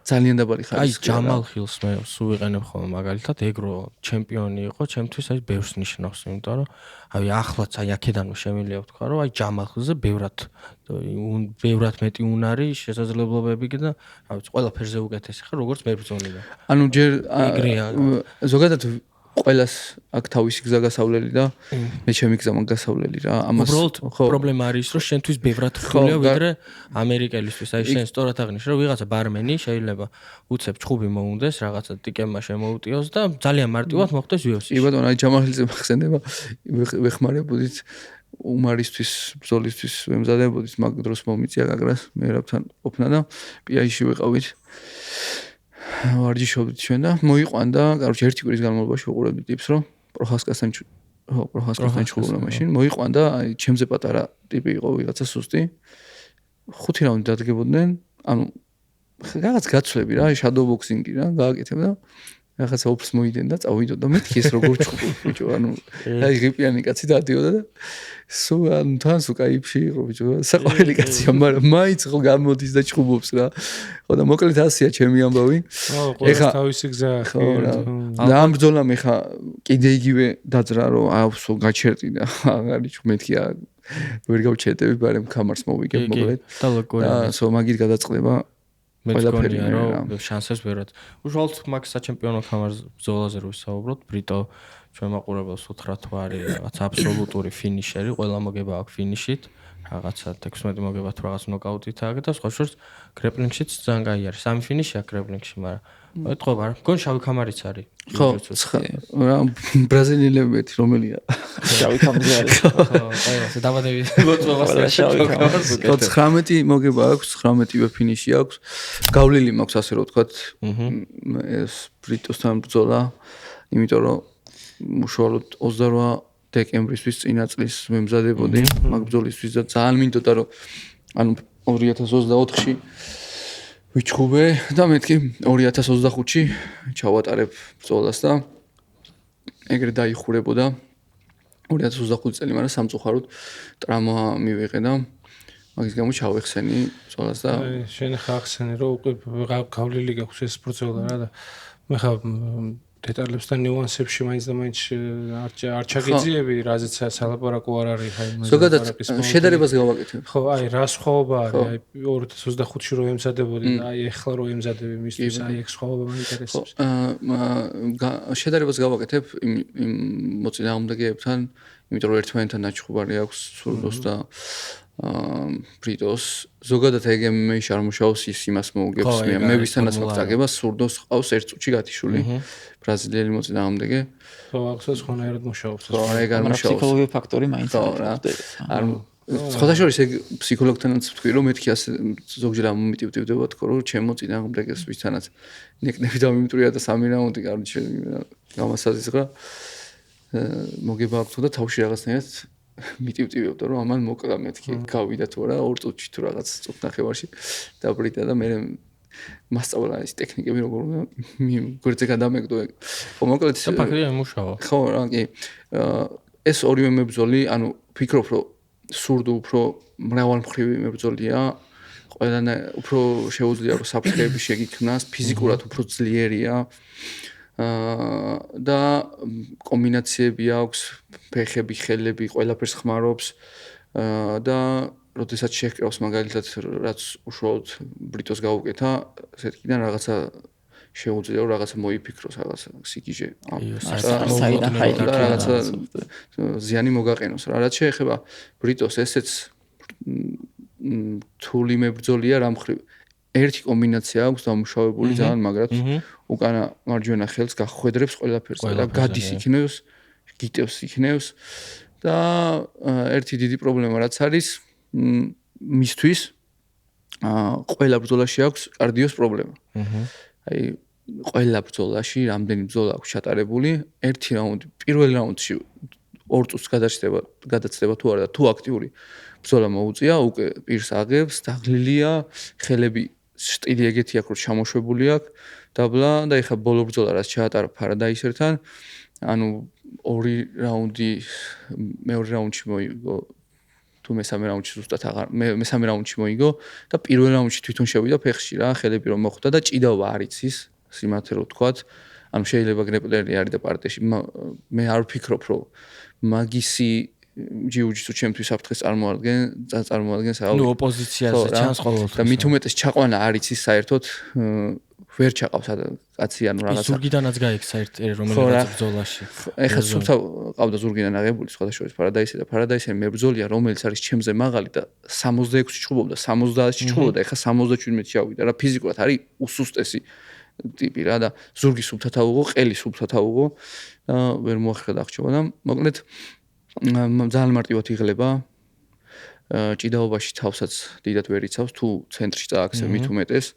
ძალიან დაბალი ხარისხი აი ჯამალ ხილს მე სულ ვიყენებ ხოლმე მაგალითად ეგრო ჩემპიონი იყო ჩემთვის აი ბევრს ნიშნავს იმიტომ რომ აი ახლაც აი აქედანო შემიძლია ვთქვა რომ აი ჯამალ ხილზე ბევრად მეტი უნარი შესაძლებლობები და რა ვიცი ყველა ფერზე უკეთესი ხარ როგორც მებრძოლი ანუ ჯერ ეგრეა ზოგადად ყველას აქ თავისი გზა გასავლელი და მე ჩემი გზა მაგ გასავლელი რა ამას უბრალოდ პრობლემა არის რომ შენთვის ბევრად რთულია ვიდრე ამერიკელისთვის აი შენ სწორად აღნიშნე რომ ვიღაცა ბარმენი შეიძლება უცებ ჩხუბი მოუნდეს რაღაცა ტიკემა შემოუტიოს და ძალიან მარტივად მოხდეს UFC-ში. კი ბატონო აი ჯამალხილზე მახსენდება ვეხმარებოდით უმარისთვის ბრძოლისთვის ვემზადებოდით მაგ დროს მომიწია გაგრას მე რაბთან ყოფნა და პიაიში ვიყავით ვარჯიშობდით ჩვენ და მოიყვანდა, კაროჩე ერთი კვირის განმავლობაში ვუყურებდი ტიპს, რომ პროხასკასთან ჩხუბობდა მაშინ, მოიყვანდა, აი ჩემზე პატარა ტიპი იყო, ვიღაცა სუსტი. 5 რაუნდი დადგებოდნენ, ანუ რაღაც გაცვლები რა, შადოუ ბოქსინგი რა, გააკეთებ და რაღაცა ოფს მოიდენ და წავიდო და მეთქი ეს როგორ ჩხუბობ ბიჭო, ანუ აი ღიპიანი კაცი დადიოდა და სულ ანუ თან სულ кайფში იყო ბიჭო, საყვარელი კაცია, მაგრამ მაინც ხო გამოდის და ჩხუბობს რა. ხო და მოკლედ ასია ჩემი ამბავი. ეხა თავისი გზა ხო რა. და ამ ბრძოლამ ეხა კიდე იგივე დაძრა რომ აუ გაჩერდი და აღარ მეთქი ვერ გავჩერდები, მაგრამ კამარს მოვიგებ მოკლედ. და ლოგორი. და სო მაგით გადაწყდება ყველაფერი რა შანსებს ვერად. უშუალოდ მაგ საჩემპიონო კამარს ბრძოლაზე რო ვისაუბროთ, ბრიტო ჩვენ მაყურებელს უთხრა თუ არის რაღაც აბსოლუტური ფინიშერი, ყველა მოგება აქვს ფინიშით. რაღაცა 16 მოგება თუ რაღაც ნოკაუტით აქვს და სხვა შორს გრეპლინგშიც ძალიან კაი არის. 3 ფინიში აქვს გრეპლინგში, მაგრამ ეთყობა რა. მგონი შავი კამარიც არის. ხო, რა ბრაზილიელები რომელია? შავი კამარი არის. ხო, აი ასე დაბადები მოწმობას შავი კამარს. 19 მოგება აქვს, 19-ვე ფინიში აქვს. გავლილი მაქვს ასე რომ ვთქვათ. ეს ბრიტოსთან ბრძოლა, იმიტომ რომ უშუალოდ 28 დეკემბრისთვის წინა წლის მემზადებოდი მაგ ბრძოლისთვის და ძალიან მინდოდა რომ ანუ 2024-ში ვიჩხუბე და მეთქი 2025-ში ჩავატარებ ბრძოლას და ეგრე დაიხურებოდა 2025 წელი, მაგრამ სამწუხაროდ ტრამა მივიღე და მაგის გამო ჩავეხსენი ბრძოლას და შენ ხახსენე რომ უკვე გავლილი გაქვს ეს ბრძოლა რა და მე ხა დეტალებს და ნიუანსებში მაინც და მაინც არ ჩაგიძიები, რაზეც სალაპარაკო არ არის, აი მაგ ზოგადად შედარებას გავაკეთებ. ხო, აი რა სხვაობა არის, აი 2025-ში რო ემზადებოდი და აი ეხლა რო ემზადები მისთვის, აი ეგ სხვაობა მაინტერესებს. შედარებას გავაკეთებ იმ მოწინააღმდეგეებთან, იმიტომ რომ ერთმანეთთან ნაჩხუბარი აქვს სურდოს და ბრიტოს ზოგადად ეგ-მე-ში არ მუშაობს ის იმას მოუგებს მე ვისთანაც მაგწაგება სურდოს ყავს ერთ წუთში გათიშული ბრაზილიელი მოწინააღმდეგე ხო ახსოვს ხონერად მუშაობს ხო ეგ არ მუშაობს ფსიქოლოგიური ფაქტორი მაინც არ ხოდაშორის ეგ ფსიქოლოგთანაც ვთქვი რომ მეთქი ასე ზოგჯერ ამომიტივდება თქო რომ ჩემო წინააღმდეგეს ვისთანაც ნეკნები დამიმტრია და 3 რაუნდი კარგი გამასაზრდა მოგება აქვს და თავში რაღაცნაირად მიტივტივებდა რომ ამან მოკლა მეთქი გავიდა თუ რა 2 წუთში თუ რაღაც წუთ ნახევარში დაბრიდა და მე მასწავლა ის ტექნიკები როგორ გვერდზე გადამეგდო ეგ ხო მოკლედ საფაქრია მუშაობა ხო რა კი ეს ორივე მებრძოლი ანუ ფიქრობ რომ სურდო უფრო მრავალმხრივი მებრძოლია ყველანა უფრო შეუძლია რომ საფრთხეები შეგიქმნას ფიზიკურად უფრო ძლიერია და კომბინაციები აქვს, ფეხები, ხელები, ყველაფერს ხმარობს და როდესაც შეჰკრავს მაგალითად რაც უშუალოდ ბრიტოს გაუკეთა, ესეთკიდან რაღაცა შეუძლია რაღაცა მოიფიქროს, რაღაცა სიკიჟე. საიდან ხაიდა რაღაცა ზიანი მოგაყენოს რა. რაც შეეხება ბრიტოს, ესეც თული მებრძოლია რა მხრივ. ერთი კომბინაცია აქვს დამუშავებული ძალიან მაგრად უკანა მარჯვენა ხელს გახვედრებს ყველაფერს და გადის იქნევს, გიტევს იქნევს და ერთი დიდი პრობლემა რაც არის მისთვის ყველა ბრძოლაში აქვს კარდიოს პრობლემა. აი ყველა ბრძოლაში რამდენი ბრძოლა აქვს ჩატარებული, ერთი რაუნდი, პირველ რაუნდში 2 წუთს გადაცდება თუ არა და თუ აქტიური ბრძოლა მოუწია, უკვე პირს აღებს, დაღლილია, ხელები სტილი ეგეთი აქვს, რომ ჩამოშვებული აქვს, დაბლა და ეხა ბოლო ბრძოლა რაც ჩაატარა ფარადაისერთან, ანუ 2 რაუნდი მეორე რაუნდში მოიგო თუ მესამე რაუნდში ზუსტად აღარ მესამე რაუნდში მოიგო და პირველ რაუნდში თვითონ შევიდა ფეხში რა, ხელები რომ მოხვდა და ჭიდაობა არ იცის, სიმართლე რო ვთქვათ, ანუ შეიძლება გრეპლერი არის და პარტიაში, მე არ ვფიქრობ, რომ მაგისი ჯიუჯიტსუ ჩემთვის საფრთხეს წარმოადგენს ნუ ოპოზიციაზე ჩანს ყოველთვის და მით უმეტეს ჩაყვანა არ იცის საერთოდ ვერ ჩაყავს კაცი ანუ რაღაცა ზურგიდანაც გაიქცა რომელიც ბრძოლაში ეხლა სულთა ყავდა ზურგიდან აღებული სხვადასხვა პარადაისი და პარადაისი მებრძოლია რომელიც არის ჩემზე მაღალი და 66-ში ჩხუბობდა 70-ში ჩხუბობდა ეხლა 77-ში ავიდა რა ფიზიკურად არის უსუსტესი ტიპი რა და ზურგი სულთათა უღო ყელი სულთათა უღო და ვერ მოახერხა დახჭობა და მოკლედ ძალიან მარტივად იღლება ჭიდაობაში თავსაც დიდად ვერ იცავს თუ ცენტრში წააქცევ მით უმეტეს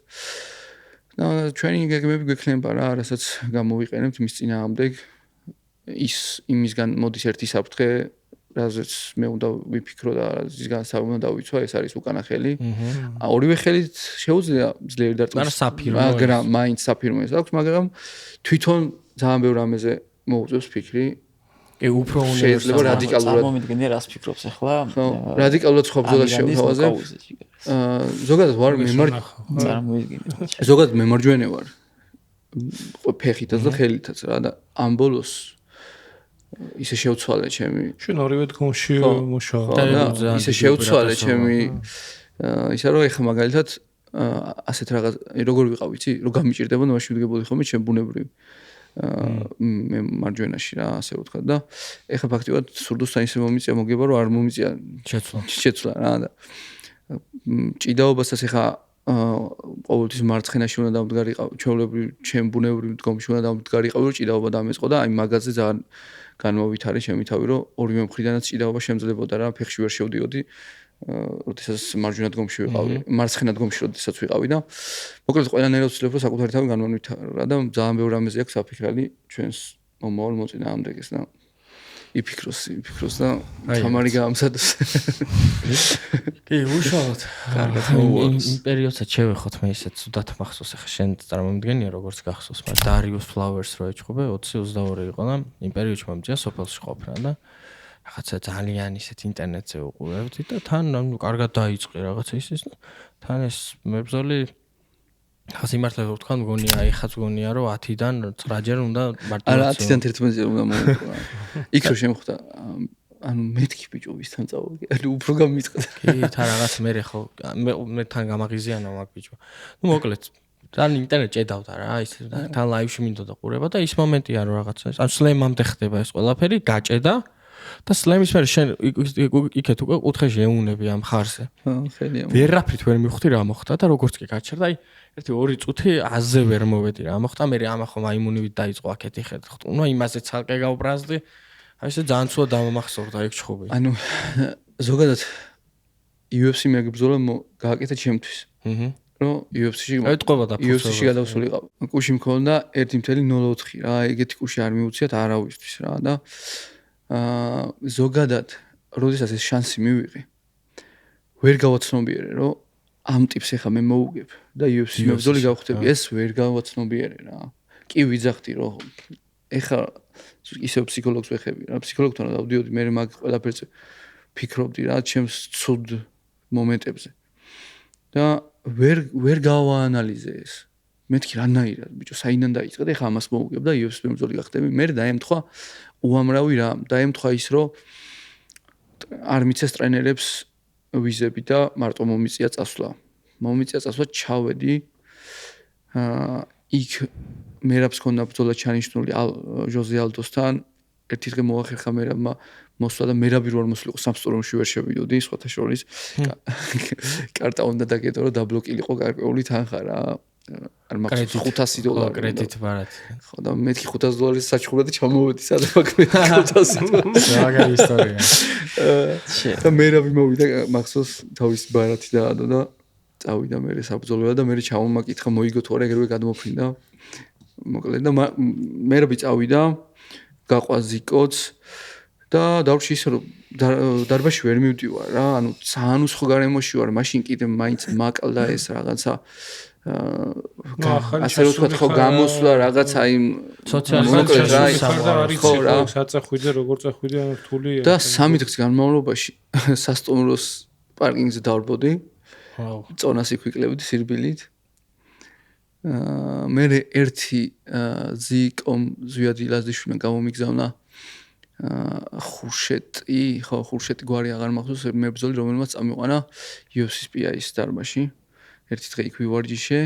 და ჩვენი გეგმები გვექნება რა რასაც გამოვიყენებთ მის წინააღმდეგ ის იმისგან მოდის ერთი საფრთხე რაზეც მე უნდა ვიფიქრო და ისგან უნდა დავიცვა ეს არის უკანა ხელი ორივე ხელით შეუძლია ძლიერი დარტყმის მაგრამ მაინც საფირმოებს აქვს მაგრამ თვითონ ძალიან ბევრ ამაზე მოუწევს ფიქრი კი უფრო შეიძლება რადიკალურად წარმომიდგენია რას ფიქრობს ახლა რადიკალურად სხვა ბრძოლას შევთავაზე ზოგადად ვარ წარმომიდგენია ზოგადად მემარჯვენე ვარ ფეხითაც და ხელითაც რა და ამ ბოლოს ისე შევცვალე ჩემი შენ ორივე დგომში მუშაობ და ისე შევცვალე ჩემი ისა რომ ეხა მაგალითად ასეთ რაღაც როგორ ვიყავ იცი რომ გამიჭირდება და მაშინ ვდგებოდი ხოლმე ჩემ ბუნებრივი მე მარჯვენაში რა ასე ვთქვა და ეხლა ფაქტიურად სურდოსთან ისე მომიწია მოგება რომ არ მომიწია შეცვლა რა და ჭიდაობასაც ეხა ყოველთვის მარცხენაში უნდა დამდგარიყავ ჩვეულებრივ ჩემ ბუნებრივ დგომში უნდა დამდგარიყავ რომ ჭიდაობა დამეწყო და აი მაგაზე ძალიან განმოვითარე ჩემი თავი რომ ორივე მხრიდანაც ჭიდაობა შემძლებოდა რა ფეხში ვერ შევდიოდი როდესაც მარჯვენა დგომში ვიყავი მარცხენა დგომში როდესაც ვიყავი და მოკლედ ყველანაირად ვცდილობ რომ საკუთარი თავი განმოვითარა და ძალიან ბევრი რამეზე აქვს საფიქრალი ჩვენს მომავალ მოწინააღმდეგეს და იფიქროს და თამარი გაამზადოს კი უშუალოდ კარგად იმ პერიოდსაც შევეხოთ მე ისეთ ცუდად მახსოვს ახლა შენ წარმომიდგენია როგორც გახსოვს მაგრამ დარიუს ფლავერს რო ეჭხობე 20-22 იყო და იმ პერიოდში მომწია სოფელში ყოფნა და რაღაცა ძალიან ისეთ ინტერნეტზე უყურებდი და თან ანუ კარგად დაიწყე რაღაცა ის და თან ეს მებრძოლი ხა სიმართლე ვთქვა მგონია ეხაც მგონია რომ 10-დან 9-ჯერ უნდა მარტივად 10-დან 11-ზე უნდა მოვიყო იქ რო შემხვდა ანუ მეთქი ბიჭო ვისთან წავოდი ანუ უფრო გამიწყდა კი თან რაღაც მე ხო მე თან გამაღიზიანო მაგ ბიჭო ნუ მოკლედ თან ინტერნეტ ჭედავდა რა ის თან ლაივში მინდოდა ყურება და ის მომენტია რომ რაღაცა ანუ სლემამდე ხდება ეს ყველაფერი გაჭედა და სლემის მერე შენ იქეთ უკვე კუთხეში ეუნები ამ ხარზე ხელია ვერაფრით ვერ მივხვდი რა მოხდა და როგორც კი გაჩერდა აი 1-2 წუთი აზე ვერ მოვედი რა მოხდა მე ამახო მაიმუნივით დაიწყო აქეთი ხედ ხტუნვა იმაზე ცალკე გავბრაზდი აი ესე ძალიან ცუდად დამახსოვრდა ეგ ჩხუბი ანუ ზოგადად UFC მეგბრძოლა გააკეთა ჩემთვის რომ UFC-ში UFC-ში გადავსულიყავ კუში მქონდა 1.04 რა ეგეთი კუში არ მიუციათ არავისთვის რა და ზოგადად როდესაც ეს შანსი მივიღე ვერ გავაცნობიერე რომ ამ ტიპს ახლა მე მოუგებ და UFC მებრძოლი გავხდები ეს ვერ გავაცნობიერე რა კი ვიძახდი რომ ახლა ისევ ფსიქოლოგს ვეხები რა ფსიქოლოგთან დავდიოდი მე მაგ ყველაფერზე ფიქრობდი რა ჩემს ცუდ მომენტებზე და ვერ გავაანალიზე ეს მეთქი რანაირად ბიჭო საიდან დაიწყე და ეხლა ამას მოუგებ და UFC მებრძოლი გახდები მე დაემთხვა უამრავი რა დაემთხვა ის რომ არ მიცეს ტრენერებს ვიზები და მარტო მომიწია წასვლა ჩავედი იქ მერაბს ქონდა ბრძოლა ჩანიშნული ჟოზე ალდოსთან ერთი დღე მოახერხა მერაბმა მოსვლა და მერაბი რო არ მოსულიყო სამსტორმში ვერ შევიდოდი სხვათა შორის კარტა უნდა დაგედო რომ დაბლოკილიყო გარკვეული თანხა რა არ მახსოვს $500 კრედიტ ბარად ხო და მეთქი $500 საჩხურა და ჩამოვედი სადაც $500 მაგარი ისტორია და მერაბი მოვიდა მახსოვს თავის ბარათი დაადო და წავიდა მე საბრძოლველად და მე ჩამომაკითხა მოიგო თუ არა ეგრევე გადმოფრინდა მოკლედ და მერაბი წავიდა გაყვაზიკოც და დავში ისე რომ დარბაზში ვერ მივდივარ რა ანუ საანუსხო გარემოში ვარ მაშინ კიდე მაინც მაკლდა ეს რაღაცა ასე რომ თქვა ხო გამოსვლა რაღაცა იმ სოციალიზაციის ხო რა საწახვიდე როგორ წახვიდე ან რთულია და 3 დღის განმავლობაში სასტუმროს პარკინგზე დავრბოდი წონას იქვიკლებდი სირბილით მე ერთი ზიკომ ზვიადი ლაზიშვილმა გამომიგზავნა ხურშეტი გვარი აღარ მახსოვს მებრძოლი რომელმაც წამიყვანა UFC-ის PI-ის დარბაზში ერთი დღე იქ ვივარჯიშე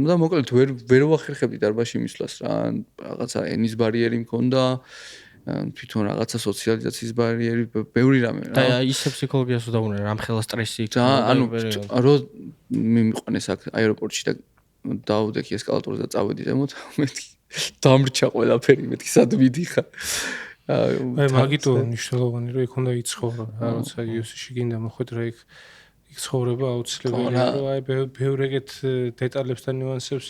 და მოკლედ ვერ ვახერხებდი დარბაზში მისვლას რა რაღაცა ენის ბარიერი მქონდა თვითონ რაღაცა სოციალიზაციის ბარიერი ბევრი რამე რა და ისე ფსიქოლოგიას უდავნე რამხელა სტრესი იქ ანუ რო მიმიყვანეს აქ აეროპორტში და დავდექი ესკალატორზე და წავედი ზემოთ მეთქი დამრჩა ყველაფერი მეთქი სად მიდიხარ აი მაგიტო მნიშვნელოვანი რომ იქ უნდა იცხოვრო რა როცა UFC-ში გინდა მოხვედრა იქ ცხოვრება აუცილებელია რომ აი ბევრ ეგეთ დეტალებს და ნიუანსებს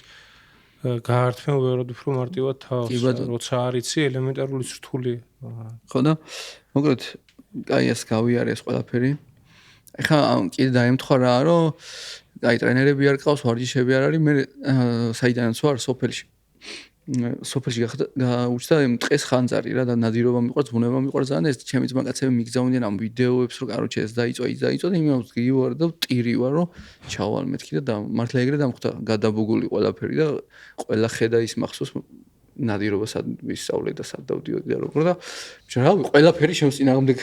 გაართმევ ვეროდ უფრო მარტივად თავს როცა არიცი ელემენტარული სრთულია ხო და მოკლედ აი ეს გავიარე ეს ყველაფერი ეხლა კიდე დაემთხვა რა რომ აი ტრენერები არ ყავს ვარჯიშები არ არის მე საიდანაც ვარ სოფელში გაუჩნდა ტყეს ხანძარი რა და ნადირობა მიყვარს ბუნება მიყვარს ძალიან ეს ჩემი ძმაკაცები მიგზავნიან ამ ვიდეოებს რომ კაროჩე ეს დაიწვა და იმას გივარ და ტირი ვარ რომ ჩავალ მეთქი და მართლა ეგრე დამხვდა გადაბუგული ყველაფერი და ყველა ხედა ის მახსოვს ნადირობა სად ვისწავლე და სად დავდიოდი და როგორ და რავი ყველაფერი შემწინააღმდეგ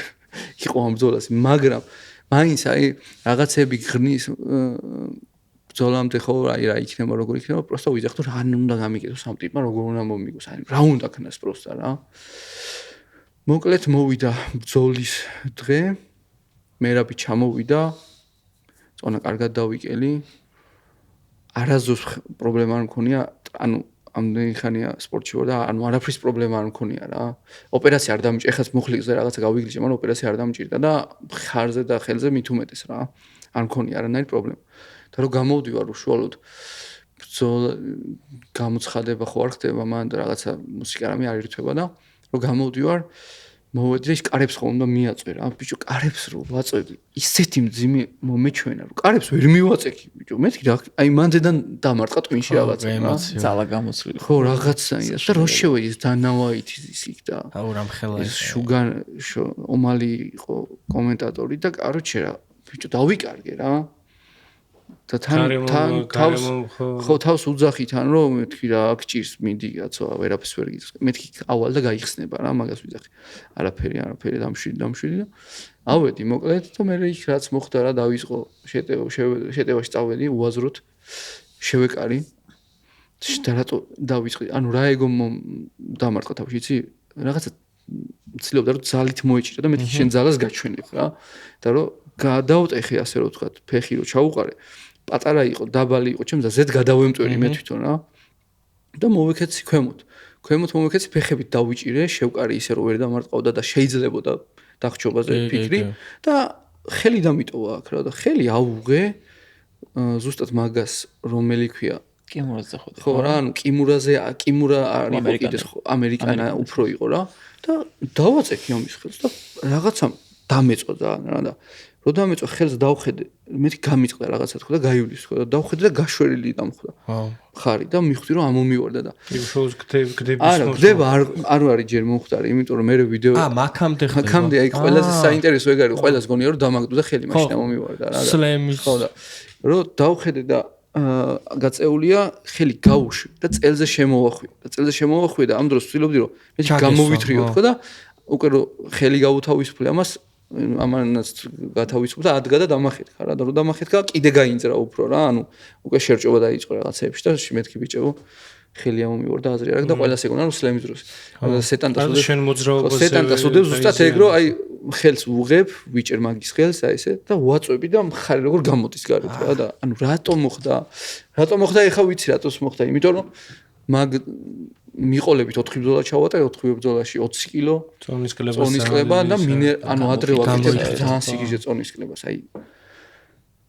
იყო ამ ბრძოლას მაგრამ მაინც აი რაღაცები ღრნის ბრძოლამდე ხო რა იქნება როგორ იქნება პროსტა ვიძახო რა უნდა გამიგეთოს ამ ტიპმა როგორ უნდა მომიგოს აი რა უნდა ქნას პროსტა რა მოკლედ მოვიდა ბრძოლის დღე მერაბი ჩამოვიდა წონა კარგად დავიკელი არასდროს პრობლემა არ მქონია ანუ ამდენი ხანია სპორტში ვარ და ანუ არაფრის პრობლემა არ მქონია რა ოპერაცია არ დამჭირდა ეხლა მუხლებზე რაღაცა გავიგლიჯე მაგრამ ოპერაცია არ დამჭირდა და ხარზე და ხელზე მით უმეტეს რა არ მქონია არანაირი პრობლემა და რომ გამოვდივარ უშუალოდ ბრძოლა გამოცხადება ხო არ ხდება მან და რაღაცა მუსიკა რამე არ ირთვება და რომ გამოვდივარ მოვედი და ის კარებს ხო უნდა მიაწვე რა ბიჭო კარებს რო ვაწვევი ისეთი მძიმე მომეჩვენა რომ კარებს ვერ მივაწექი ბიჭო მეთქი რა აი მანდედან დამარტყა ტვინში რაღაცა ძალა გამოცვლილი ხო რაღაცა და რო შევედი ეს დანავაითი ის იქ და აუ რამხელა ეს შუგან ომალი იყო კომენტატორი და კაროჩე რა ბიჭო დავიკარგე რა და თან თავს უძახითან რომ მეთქი რა აქ ჭირს მინდი კაცო ვერაფერს ვერ გიწევს მეთქი ავალ და გაიხსნება რა მაგას ვიძახი არაფერი დამშვიდი და ავედი მოკლედ და მე იქ რაც მოხდა რა დავიწყო შეტევაში წავედი უაზროდ შევეკარი და რატო დავიწყე ანუ რა ეგო დამარტყა თავში იცი რაღაცა ცდილობდა რომ ძალით მოეჭირა და მეთქი შენ ძალას გაჩვენებ რა და რომ გადავტეხე ასე რომ ვთქვა ფეხი რო ჩაუყარე პატარა იყო დაბალი იყო ჩემს და ზედ გადავემტვერი მე თვითონ რა და მოვეკეცი ქვემოთ მოვეკეცი ფეხებით დავიჭირე შევკარი ისე რომ ვერ დამარტყავდა და შეიძლებოდა დახჭობაზე ფიქრი და ხელი დამიტოვა აქ რა და ხელი აუღე ზუსტად მაგას რომელი ქვია კიმურაზე ხო რა ანუ კიმურა არის კიდე ამერიკანა უფრო იყო რა და დავაწექი ამის ხელს და რაღაცა დამეწყო რა და რო დამეწყო ხელს დავხედე მეთქი გამიწყდა რაღაცა თქო და გაივლის თქო და დავხედე და გაშვერილი დამხვდა ხარი და მივხვდი რომ ამომივარდა და უშუალოდ გდების არა გდება არ არის ჯერ მომხდარი იმიტომ რომ მე ვიდეო მაქამდე აი ყველაზე საინტერესო ეგ არის ყველას გონია რომ დამაგდო და ხელი მაშინ ამომივარდა რა სლემის ხო და რო დავხედე და გაწეულია ხელი გაუშვი და წელზე შემოვახვი და ამ დროს ვცდილობდი რომ მე გამოვითრიო თქო და უკვე რომ ხელი გავუთავისუფლე ამანაც გათავისუფლე და ადგა და დამახეთქა რა და რომ დამახეთქა კიდე გაინძრა უფრო რა ანუ უკვე შერჭობა დაიწყო რაღაცეებში და მეთქი ბიჭებო ხელი ამომივარ და აზრი არ აქვს და ყველას ეგონა რომ სლემის დროს სეტანტას შენ მოძრაობაზე სეტანტას უდევს ზუსტად ეგ რომ აი ხელს უღებ ვიჭერ მაგის ხელს აი ესე და ვაწვევი და მხარი როგორ გამოდის გარეთ რა და ანუ რატომ მოხდა ეხა ვიცი რატოს მოხდა იმიტომ რომ მაგ მიყოლებით 4 ბრძოლა ჩავატარე 4 ბრძოლაში 20 კილო წონის კლება და ანუ ადრე ვაკეთებ ძალიან სიგიჟე წონის კლებას აი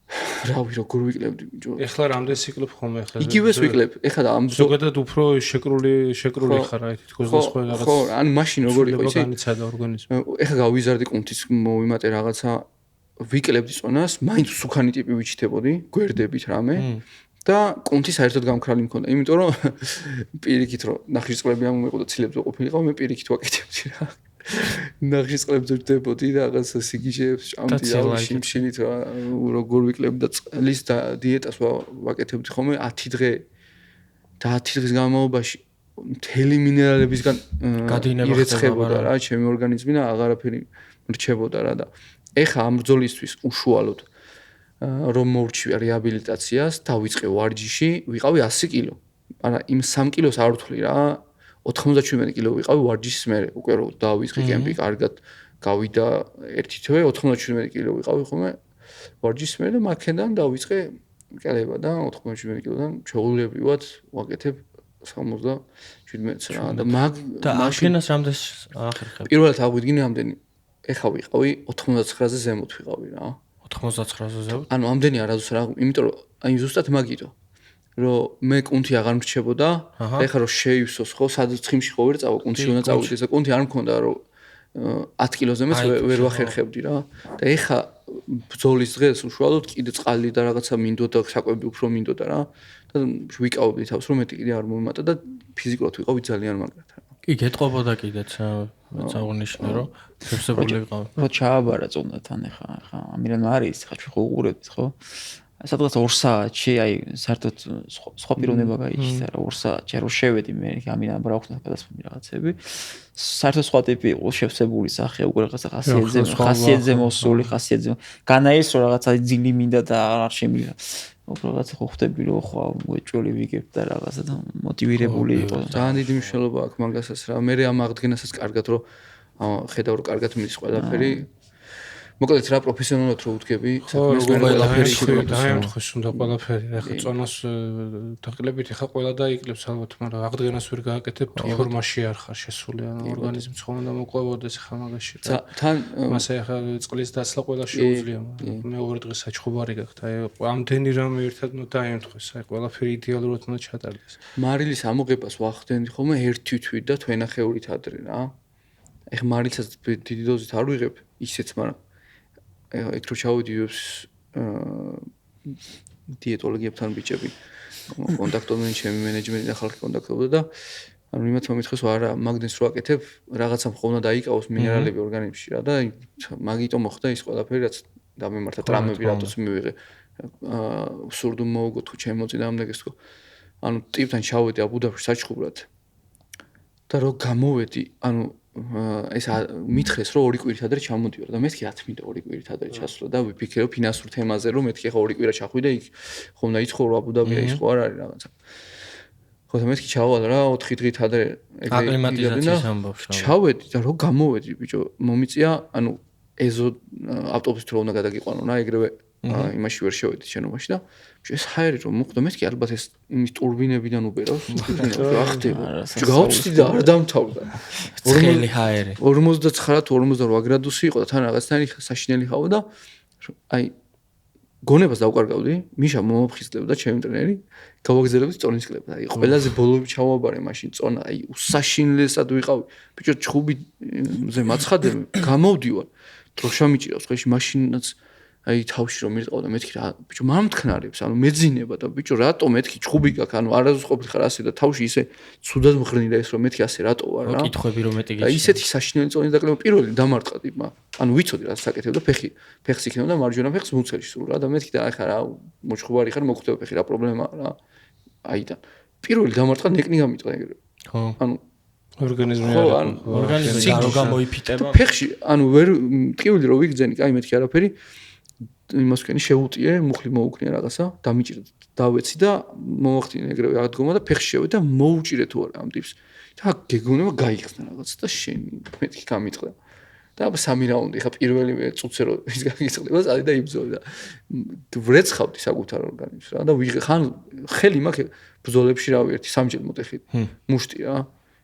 რავი როგორ ვიკლებდი ბიჭო ეხლა რამდენი ციკლებ ხომ ეხლა იგივეს ვიკლებ ეხლა და ამ ზოგადად უფრო შეკრული ხარ აი თითქოს სხვა რაღაც ხო ანუ მაშინ როგორ იყო იცი განიცადა ორგანიზმი ეხლა გავიზარდი კუნთის მოვიმატე რაღაცა ვიკლებდი წონას მაინც სუქანი ტიპი ვიჩიტებოდი გვერდებით რამე და კუნთი საერთოდ გამქრალი მქონდა იმიტომ რომ პირიქით რომ ნახშირწყლები ამომიყო და ცილებზე ყოფილიყო მე პირიქით ვაკეთებდი რა ნახშირწყლებზე ვდებოდი და რაღაც სიგიჟეებს ჭამდი და შიმშილით როგორ ვიკლებდი და წყლის დიეტას ვაკეთებდი ხოლმე 10 დღე და 10 დღის განმავლობაში მთელი მინერალებისგან ირეცხებოდა რა ჩემი ორგანიზმი და აღარაფერი მრჩებოდა რა და ეხა ამ ბრძოლისთვის უშუალოდ რომ მოვჩვია რეაბილიტაციას დავიწყე ვარჯიში ვიყავი 100 კილო არა იმ 3 კილოს არ ვთვლი რა 97 კილო ვიყავი ვარჯიშის მერე უკვე რომ დავიწყე კემპი კარგად გავიდა ერთი თვე 97 კილო ვიყავი ხოლმე ვარჯიშის მერე და მაქედან დავიწყე კელება და 97 კილოდან ჩაულებრივად ვაკეთებ 77-ს რა და მაშინაც რამდენს ახერხებ პირველად აღვიდგინე ამდენი ეხა ვიყავი 99-ზე ზემოთ ვიყავი რა 99-ზე ზემოთ ანუ ამდენი არასდროს რა იმიტომ რომ აი ზუსტად მაგიტო რომ მე კუნთი აღარ მრჩებოდა ეხლა რომ შეივსოს ხო სადაც ცხიმში ხო ვერ წავა კუნთში უნდა წავიდეს და კუნთი არ მქონდა რომ 10 კილოზე მეც ვერ ვახერხებდი რა და ეხლა ბრძოლის დღეს უშუალოდ კიდე წყალი და რაღაცა მინდოდა საკვები უფრო მინდოდა რა და ვიკავებდი თავს რომ მეტი კიდე არ მომიმატა და ფიზიკურად ვიყავი ძალიან მაგრად რა კი გეტყობოდა კიდეც აღნიშნე რომ ფერსებული ვიყავი რო ჩააბარა წონათან ეხა ამირან არის ხა ჩვენ ხო უყურებთ ხო სადღაც 2 საათში აი საერთოდ სხვა პიროვნება გაიჩნდა რა 2 საათში რო შევედი მე ამირან ბრაუხთან გადასვამი რაღაცები საერთოდ სხვა ტიპი იყო შევსებული სახე უკვე რაღაცა ხასიათზე მოსული ხასიათზე განაის რომ რაღაცა ძილი მინდა და არ შემიძლია უფრო რაღაცა ხო ხვდები რომ ხო მოეჭველი ვიგებ და რაღაცა და მოტივირებული იყო ძალიან დიდი მნიშვნელობა აქვს მაგასაც რა მე ამ აღდგენასაც კარგად რომ ხედავ რომ კარგად მიდის ყველაფერი მოკლედ რა პროფესიონალურად რო ვდგები ყველაფერი დაემთხვის უნდა ყველაფერი ახლა წონას დაყლებით ახლა ყველა დაიკლებს ალბათ მაგრამ აღდგენას ვერ გააკეთებ თუ ფორმაში არ ხარ შესული ან ორგანიზმი ხომ უნდა მოყვებოდეს ახლა მაგაში თან მასე ახლა წყლის დაცლა ყველა შეუძლია მეორე დღეს საჩხუბარი გაქვთ აი ამდენი რამე ერთად უნდა დაემთხვის აი ყველაფერი იდეალურად უნდა ჩატარდეს მარილის ამოღებას ვახდენდი ხოლმე ერთი თვით და თვენახევრით ადრე რა ეხლა მარილსაც დიდი დოზით არ ვიღებ ისეც მაგრამ ეგ რო ჩავიდიებს დიეტოლოგებთან ბიჭები კონტაქტობდნენ ჩემი მენეჯმენტი და ხალხი კონტაქტობდა და ანუ იმათ მომითხეს არა მაგდენს რო აკეთებ რაღაცა ხომ უნდა დაიკავოს მინერალები ორგანიზმში რა და მაგიტო მოხდა ის ყველაფერი რაც დამემართა ტრამები რატოს მივიღე სურდუმ მოუგო თუ ჩემოწი და ამდაგეს თქო ანუ ტიპთან ჩავედი აბუდაფში საჩხუბრად და რო გამოვედი ანუ ეს მითხეს რომ 2 კვირით ადრე ჩამოდივარ და მეთქი რა თქმა უნდა 2 კვირით ადრე ჩასვლა და ვიფიქრე რომ ფინანსურ თემაზე რომ მეთქი ახლა 2 კვირა ჩახვიდე იქ ხომ და იცხოვრო აბუდაბია ის ხო არ არის რაღაცა ხო და მეთქი ჩავალ რა 4 დღით ადრე აკლიმატიზაციის ამბავში ჩავედი და რო გამოვედი ბიჭო მომიწია ანუ ეზო ავტობუსით რო უნდა გადაგიყვანო რა ეგრევე იმაში ვერ შევედი შენობაში და ეს ჰაერი რომ მოხდა მეთქი ალბათ ეს იმის ტურბინებიდან უბერავს ახდება გავწდი და არ დამთავრდა ცხელი ჰაერი 59 თუ 58 გრადუსი იყო და თან რაღაცნაირი საშინელი ხავა და აი გონებას დავკარგავდი მიშა მომაფხიზლებდა ჩემი ტრენერი გავაგზავნებდი წონის კლუბს აი ყველაზე ბოლოები ჩავაბარე მაშინ წონა აი უსაშინლესად ვიყავი ბიჭო ჩხუბი ზე მაცხადე გამოვდივარ დროშა მიჭირავს ხეში მაშინაც აი თავში რომ მირწყავდა მეთქი რა ბიჭო მამთქნარებს ანუ მეძინება და ბიჭო რატო მეთქი ჩხუბი გაქვს ანუ არასდროს ყოფილიყარ ასე და თავში ისე ცუდად მღრნიდა ეს რომ მეთქი ასე რატო ვარ რა კითხვები რომ მეტი და ისეთი საშინელი წონის დაკლება პირველი დამარტყა ტიპმა ანუ ვიცოდი რა საკეთებდა ფეხს იქნებოდა მარჯვენა ფეხს მუცელი სულ რა და მეთქი და ახლა რა მოჩხუბარი ხარ მოგხვდება ფეხი რა პრობლემაა რა აიდან პირველი დამარტყა ნეკნი გამიტყდა ეგრე ხო ანუ ორგანიზმი ხო, არა ანუ ორგანიზმი რო გამოიფიტება ფეხში ანუ ვერ ტკივილი რო ვიგძენი კაი მეთქი არაფერი იმას ვქენი შეუტიე მუხლი მოუკნია რაღაცა დამიჭირდა დავეცი და მომახდინე ეგრევე აღდგომა და ფეხში შევედა მოუჭირე თუ არა ამ ტიპს და გეგონება გაიხსნა რაღაც და შენი მეთქი გამიტყდა და აბა 3 რაუნდი ხა პირველი წუთზე რო ის გაგიწყდება წადი და იბრძოლე და ვრეცხავდი საკუთარ ორგანიზმს რა და ხან ხელი მაქვს ბრძოლებში რავი ერთი სამჯერ მოტეხი მუშტი რა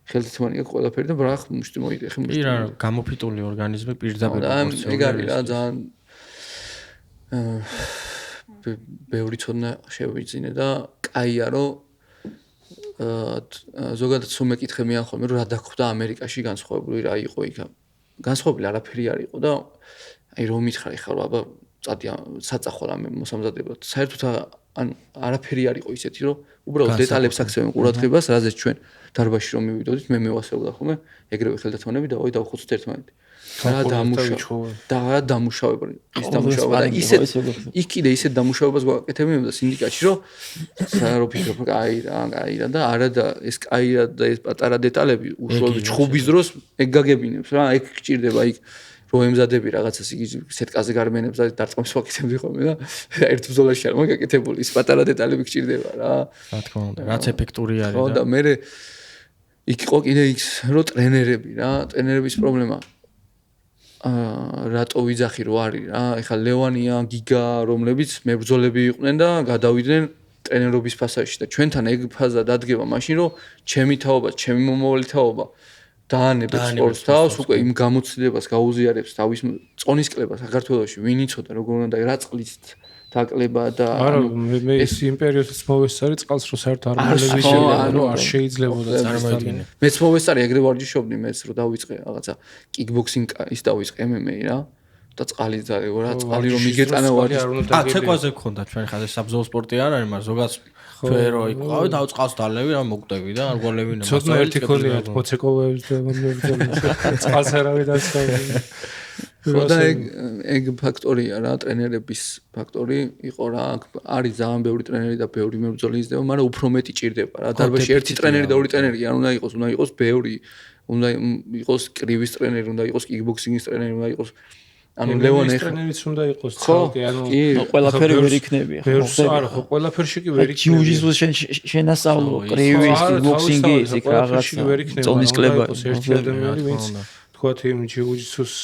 ხელთმანი აქვს ყველაფერი და ბრახ მუშტი მოიდეხი მუშტი პირა გამოფიტული ორგანიზმი პირდაპირ ეგ არის რა ძალიან ბევრი ცოდნა შევიძინე და კაია რომ ზოგადად სულ მეკითხე მე ახლა რომ რა დაგხვდა ამერიკაში განსხვავებული რა იყო იქ განსხვავებული არაფერი არ იყო და აი რომ მითხარი ხარ აბა წადი საწახვალ ამ მოსამზადებად საერთოდ ან არაფერი არ იყო ისეთი რომ უბრალოდ დეტალებს აქცევენ ყურადღებას რაზეც ჩვენ დარბაზში რომ მივიდოდით მე მევასებოდა ხოლმე ეგრევე ხელდათმანები და ოი დავხოცოთ ერთმანეთი და დამუშავება ის დამუშავება და ისე იქ კიდე ისე დამუშავებას გვაკეთებენ და სინდიკატში რომ საერთოდ ფიქრობ კაი რა და არა და ეს კაი რა და ეს პატარა დეტალები უშუალოდ ჩხუბის დროს ეგ გაგებინებს რა ეგ გჭირდება იქ რო ემზადები რაღაცას იგი სეტკაზე გარმენებს და დარტყმებს ვაკეთებდი ხოლმე და ერთ ბრძოლაში არ მაგაკეთებული ის პატარა დეტალები გჭირდება რა რა თქმა უნდა რაც ეფექტური არის ხო და მე იქ იყო კიდე ის რო ტრენერების პრობლემა რატო ვიძახი რო არის რა ეხლა ლევანია გიგა რომლებიც მებრძოლები იყვნენ და გადავიდნენ ტრენერობის ფასაში და ჩვენთან ეგ ფაზა დადგება მაშინ რომ ჩემი თაობა ჩემი მომავალი თაობა დაანებებს სპორტს თავს უკვე იმ გამოცდილებას გაუზიარებს თავის წონისკლება საქართველოში ვინ იცოდა როგორ უნდა რა წყლით დაკლება და არა მე ის იმ პერიოდს მოვესწარი წყალს რო საერთოდ არ მოლევიშებია რომ არ შეიძლებოდა წარმოიდგინე მეც მოვესწარი ეგრე ვარჯიშობდი მეც რო დავიწყე რაღაცა კიკბოქსინგ ის დავიწყე MMA რა და წყალი ძალეო რა წყალი რომ იგეტანა ვარჯიშობდი ცეკვაზე გქონდა ჩვენ ხა ეს საბრძოლო სპორტი არ არის მაგრამ ზოგადად ფერო იყავი და წყალს დალევი რა მოგდები და არ გვალევინა ცოტა ერთი ქონია მოცეკვავებს და მებრძოლებს წყალს არავინ დასწავლი და ეგ ფაქტორია რა ტრენერების ფაქტორი იყო რა არის ძალიან ბევრი ტრენერი და ბევრი მებრძოლი იზრდება მაგრამ უფრო მეტი ჭირდება რა დარბაზში ერთი ტრენერი და ორი ტრენერი არ უნდა იყოს ბევრი უნდა იყოს კრივის ტრენერი უნდა იყოს კიკბოქსინგის ტრენერი უნდა იყოს ანუ ლევონე ტრენერიც უნდა იყოს ცალკე ანუ ყველაფერი ვერ იქნებია ხო არა ხო ყველაფერში კი ვერ იქნება ჯიუჯიტსუს შენასწავლო კრივის კიკბოქსინგი იქ რაღაც წონისკლება ერთი ადამიანი ვინც თქვათ იმ ჯიუჯიტსუს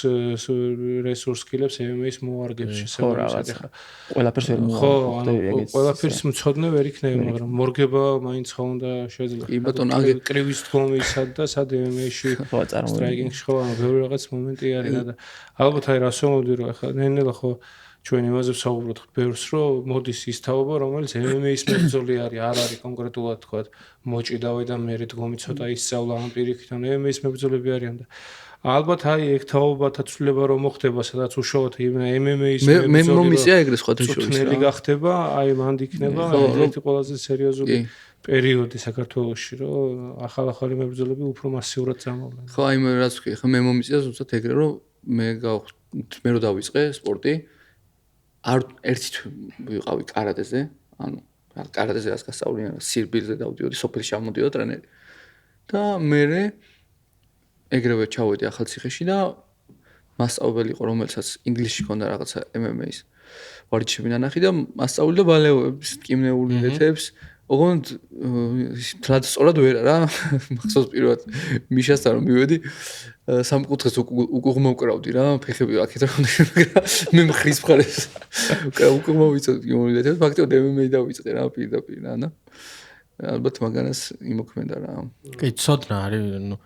რესურს კილებს MMA-ს მოარგებს შესაძლებლად ეხა ყველაფერს ვერ მოახდე ეგეც ყველაფერს მწოდნე ვერ იქნება მაგრამ მორგება მაინც ხო უნდა შეიძლება კი ბატონო აგე კრივის თხოვნისა და სად MMA-ში სტრაიკინგში ხო ანუ ბევრი რაღაც მომენტი არის და ალბათ აი რას ვამბობდი რომ ეხა ნენელა ხო ჩვენ იმაზე ვსაუბრობთ ბევრს რომ მოდის ის თაობა რომელიც MMA-ის მებრძოლი არის არ არის კონკრეტულად თქვათ მოჭიდავე და მე დგომი ცოტა ისწავლა ამ პირიქით ან MMA-ის მებრძოლები არიან და ალბათ აი ეგ თაობათა ცვლილება რომ მოხდება სადაც უშუალოდ MMA-ის მე მომიწია ეგრე სხვათა შორის რა გახდება აი მანდ იქნება ერთი ყველაზე სერიოზული პერიოდი საქართველოში რომ ახალ-ახალი მებრძოლები უფრო მასიურად წამოვლენ ხო აი მე რაც ვქი ხო მე მომიწია ზუსტად ეგრე რომ მე რო დავიწყე სპორტი არ ერთით ვიყავი კარატეზე ანუ კარატეზე რას გასწავლიან სირბილზე დავდიოდი სოფელში ამოდიოდა ტრენერი და მე ეგრევე ჩავედი ახალციხეში და მასწავლებელი იყო რომელსაც ინგლისში ჰქონდა რაღაცა MMA-ის ვარჯიშები ნანახი და მასწავლი და ბალეოებს კიმნეული ლეთებს ოღონდ თლად სწორად ვერ რა მახსოვს პირველად მიშასთან რომ მივედი სამკუთხედს უკუღ მოვკრავდი რა ფეხები აქეთ რა მე მხრის მხარეს უკუღ მოვიცოდი კიმნეული ლეთებს ფაქტობრივად MMA დავიწყე რა პირდაპირ რა და ალბათ მაგანას იმოქმედა რა კი ცოდნა არის ნუ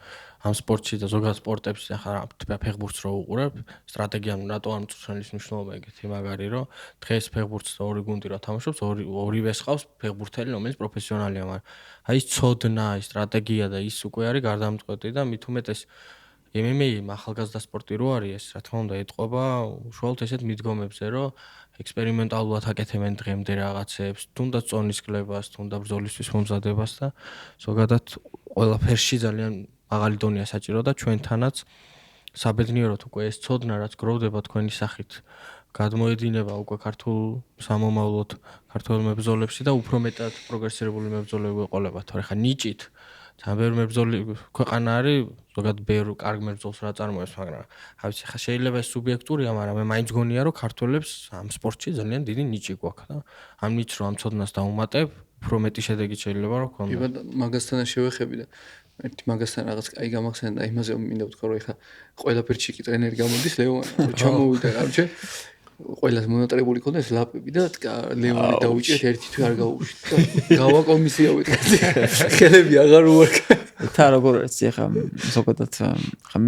ამ სპორტში და ზოგადად სპორტებში ახლა ფეხბურთს რო უყურებ სტრატეგია რატო არ მწვრთნელის მნიშვნელობა ეგეთი მაგარი რომ დღეს ფეხბურთს ორი გუნდი რა თამაშობს ორივეს ყავს ფეხბურთელი რომელიც პროფესიონალია მაგრამ აი ეს ცოდნა ის სტრატეგია და ის უკვე არის გარდამწყვეტი და მით უმეტეს MMA ახალგაზრდა სპორტი რო არის ეს რა თქმა უნდა ეტყობა უშუალოდ ესეთ მიდგომებზე რომ ექსპერიმენტალურად აკეთებენ დღემდე რაღაცებს, თუნდაც წონის კლებას, თუნდაც ბრძოლისთვის მომზადებას და ზოგადად ყველაფერში ძალიან მაღალი დონეა საჭირო და ჩვენთანაც საბედნიეროდ უკვე ეს ცოდნა რაც გროვდება თქვენი სახით გადმოედინება უკვე ქართულ სამომავლოდ ქართულ მებრძოლებში და უფრო მეტად პროგრესირებული მებრძოლები ეყოლებათ. თორე ხა ნიჭით ძალიან ბევრი მებრძოლი ქვეყანა არის, ზოგადად ბევრი კარგ მებრძოლს რა წარმოებს, მაგრამ რა ვიცი, ხა შეიძლება ეს სუბიექტურია, მაგრამ მე მაინც გონია რომ ქართველებს ამ სპორტში ძალიან დიდი ნიჭი გვაქვს და ამ ნიჭს რომ ამ ცოდნას დავუმატებ, უფრო მეტი შედეგი შეიძლება რომ გქონდეს. იბა მაგასთან შევეხები და ერთი მაგასთან რაღაც კაი გამახსენდა და იმაზე მინდა ვთქვა რომ ეხა ყველაფერში კი ტრენერი გამოდის ლეონი ჩამოვიდა კარჩე ყველას მონატრებული ქონდა ეს ლაპები და ლეონი დაუჭირეთ ერთი თვე არ გაუშვით და გავა კომისია ვიტყოდი ხელები აღარ უარქა თა როგორ არის ეხა ზოგადად ხა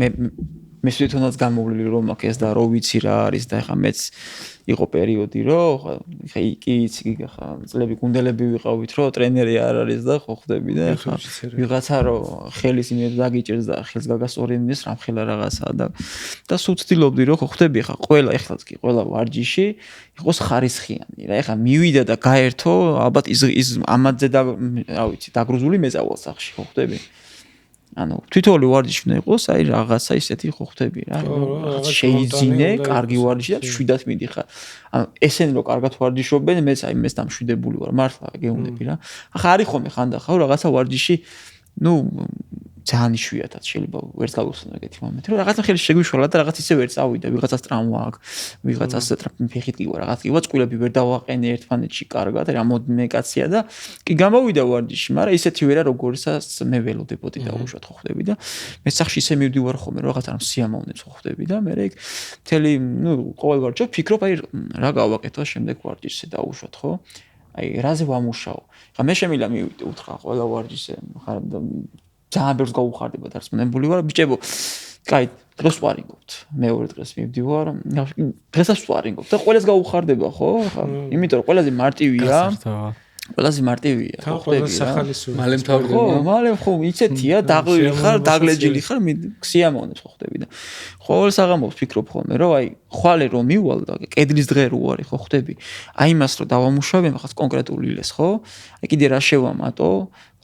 მე თვითონაც გამოვლილი რომ აქ ეს და რო ვიცი რა არის და ეხა მეც იყო პერიოდი რომ ხა კი იცი ხა წლები გუნდელები ვიყავით რომ ტრენერი არ არის და ხო ხვდები და ხა ვიღაცა რომ ხელის იმედ დაგიჭერს და ხელს გაგასწორებინეს რამხელა რაღაცაა და სულ ვცდილობდი რომ ხო ხვდები ხა ყველა ეხლაც კი ყველა ვარჯიში იყოს ხარისხიანი რა ეხა მივიდა და გაერთო ალბათ ის ამაძე და რა ვიცი დაგრუზული მეწავალ სახში ხო ხვდები ანუ თვითონული ვარჯიში უნდა იყოს აი რაღაცა ისეთი ხო ხვდები რა შეიძინე კარგი ვარჯიში და შვიდად მიდიხარ ანუ ესენი რომ კარგად ვარჯიშობენ მეც აი მეც დამშვიდებული ვარ მართლა გეუბნები რა ახლა არის ხოლმე ხანდახან რაღაცა ვარჯიში ნუ ძალიან იშვიათად შეიძლება ვერც გავიხსენო ეგეთი მომენტი რომ რაღაცა ხელი შეგვიშველა და რაღაც ისე ვერ წავიდა ვიღაცას ტრამვა აქვს ვიღაცას ფეხით ყივა რაღაც ყივა წყვილები ვერ დავაყენე ერთმანეთში კარგად რამოდენიმე კაცია და კი გამოვიდა ვარჯიში მაგრამ ისეთი ვერა როგორიცაც მე ველოდებოდი დაუშვათ ხო ხვდები და მე სახში ისე მივდივარ ხოლმე რომ რაღაცა სიამოვნებს ხო ხვდები და მე ეგ მთელი ნუ ყოველ ვარჯიშს ვფიქრობ აი რა გავაკეთო შემდეგ ვარჯიშზე დაუშვათ ხო აი რაზე ვამუშაო ხა მე შემიძლია მივიდე უთხრა ყველა ვარჯიშზე ხარ ძალიან ბევრს გავუხარდება და რწმუნებული ვარ ბიჭებო კაი დღეს ვარინგობთ მეორე დღეს მივდივარ დღესაც ვარინგობთ და ყველას გავუხარდება ხო ხა იმიტომ რომ ყველაზე მარტივია ყველაზე მარტივია ხო ყველას სახალისო მალე მთავრდება ხო მალე ხო იცეთია დაღლილი ხარ დაგლეჯილი ხარ სიამოვნებს ხო ხვდები და ყოველ საღამოს ფიქრობ ხოლმე რომ აი ხვალე რომ მივალ და კედლის დღე რო არის ხო ხვდები აი იმას რომ დავამუშავე მაგას კონკრეტული ილეს ხო აი კიდე რა შევამატო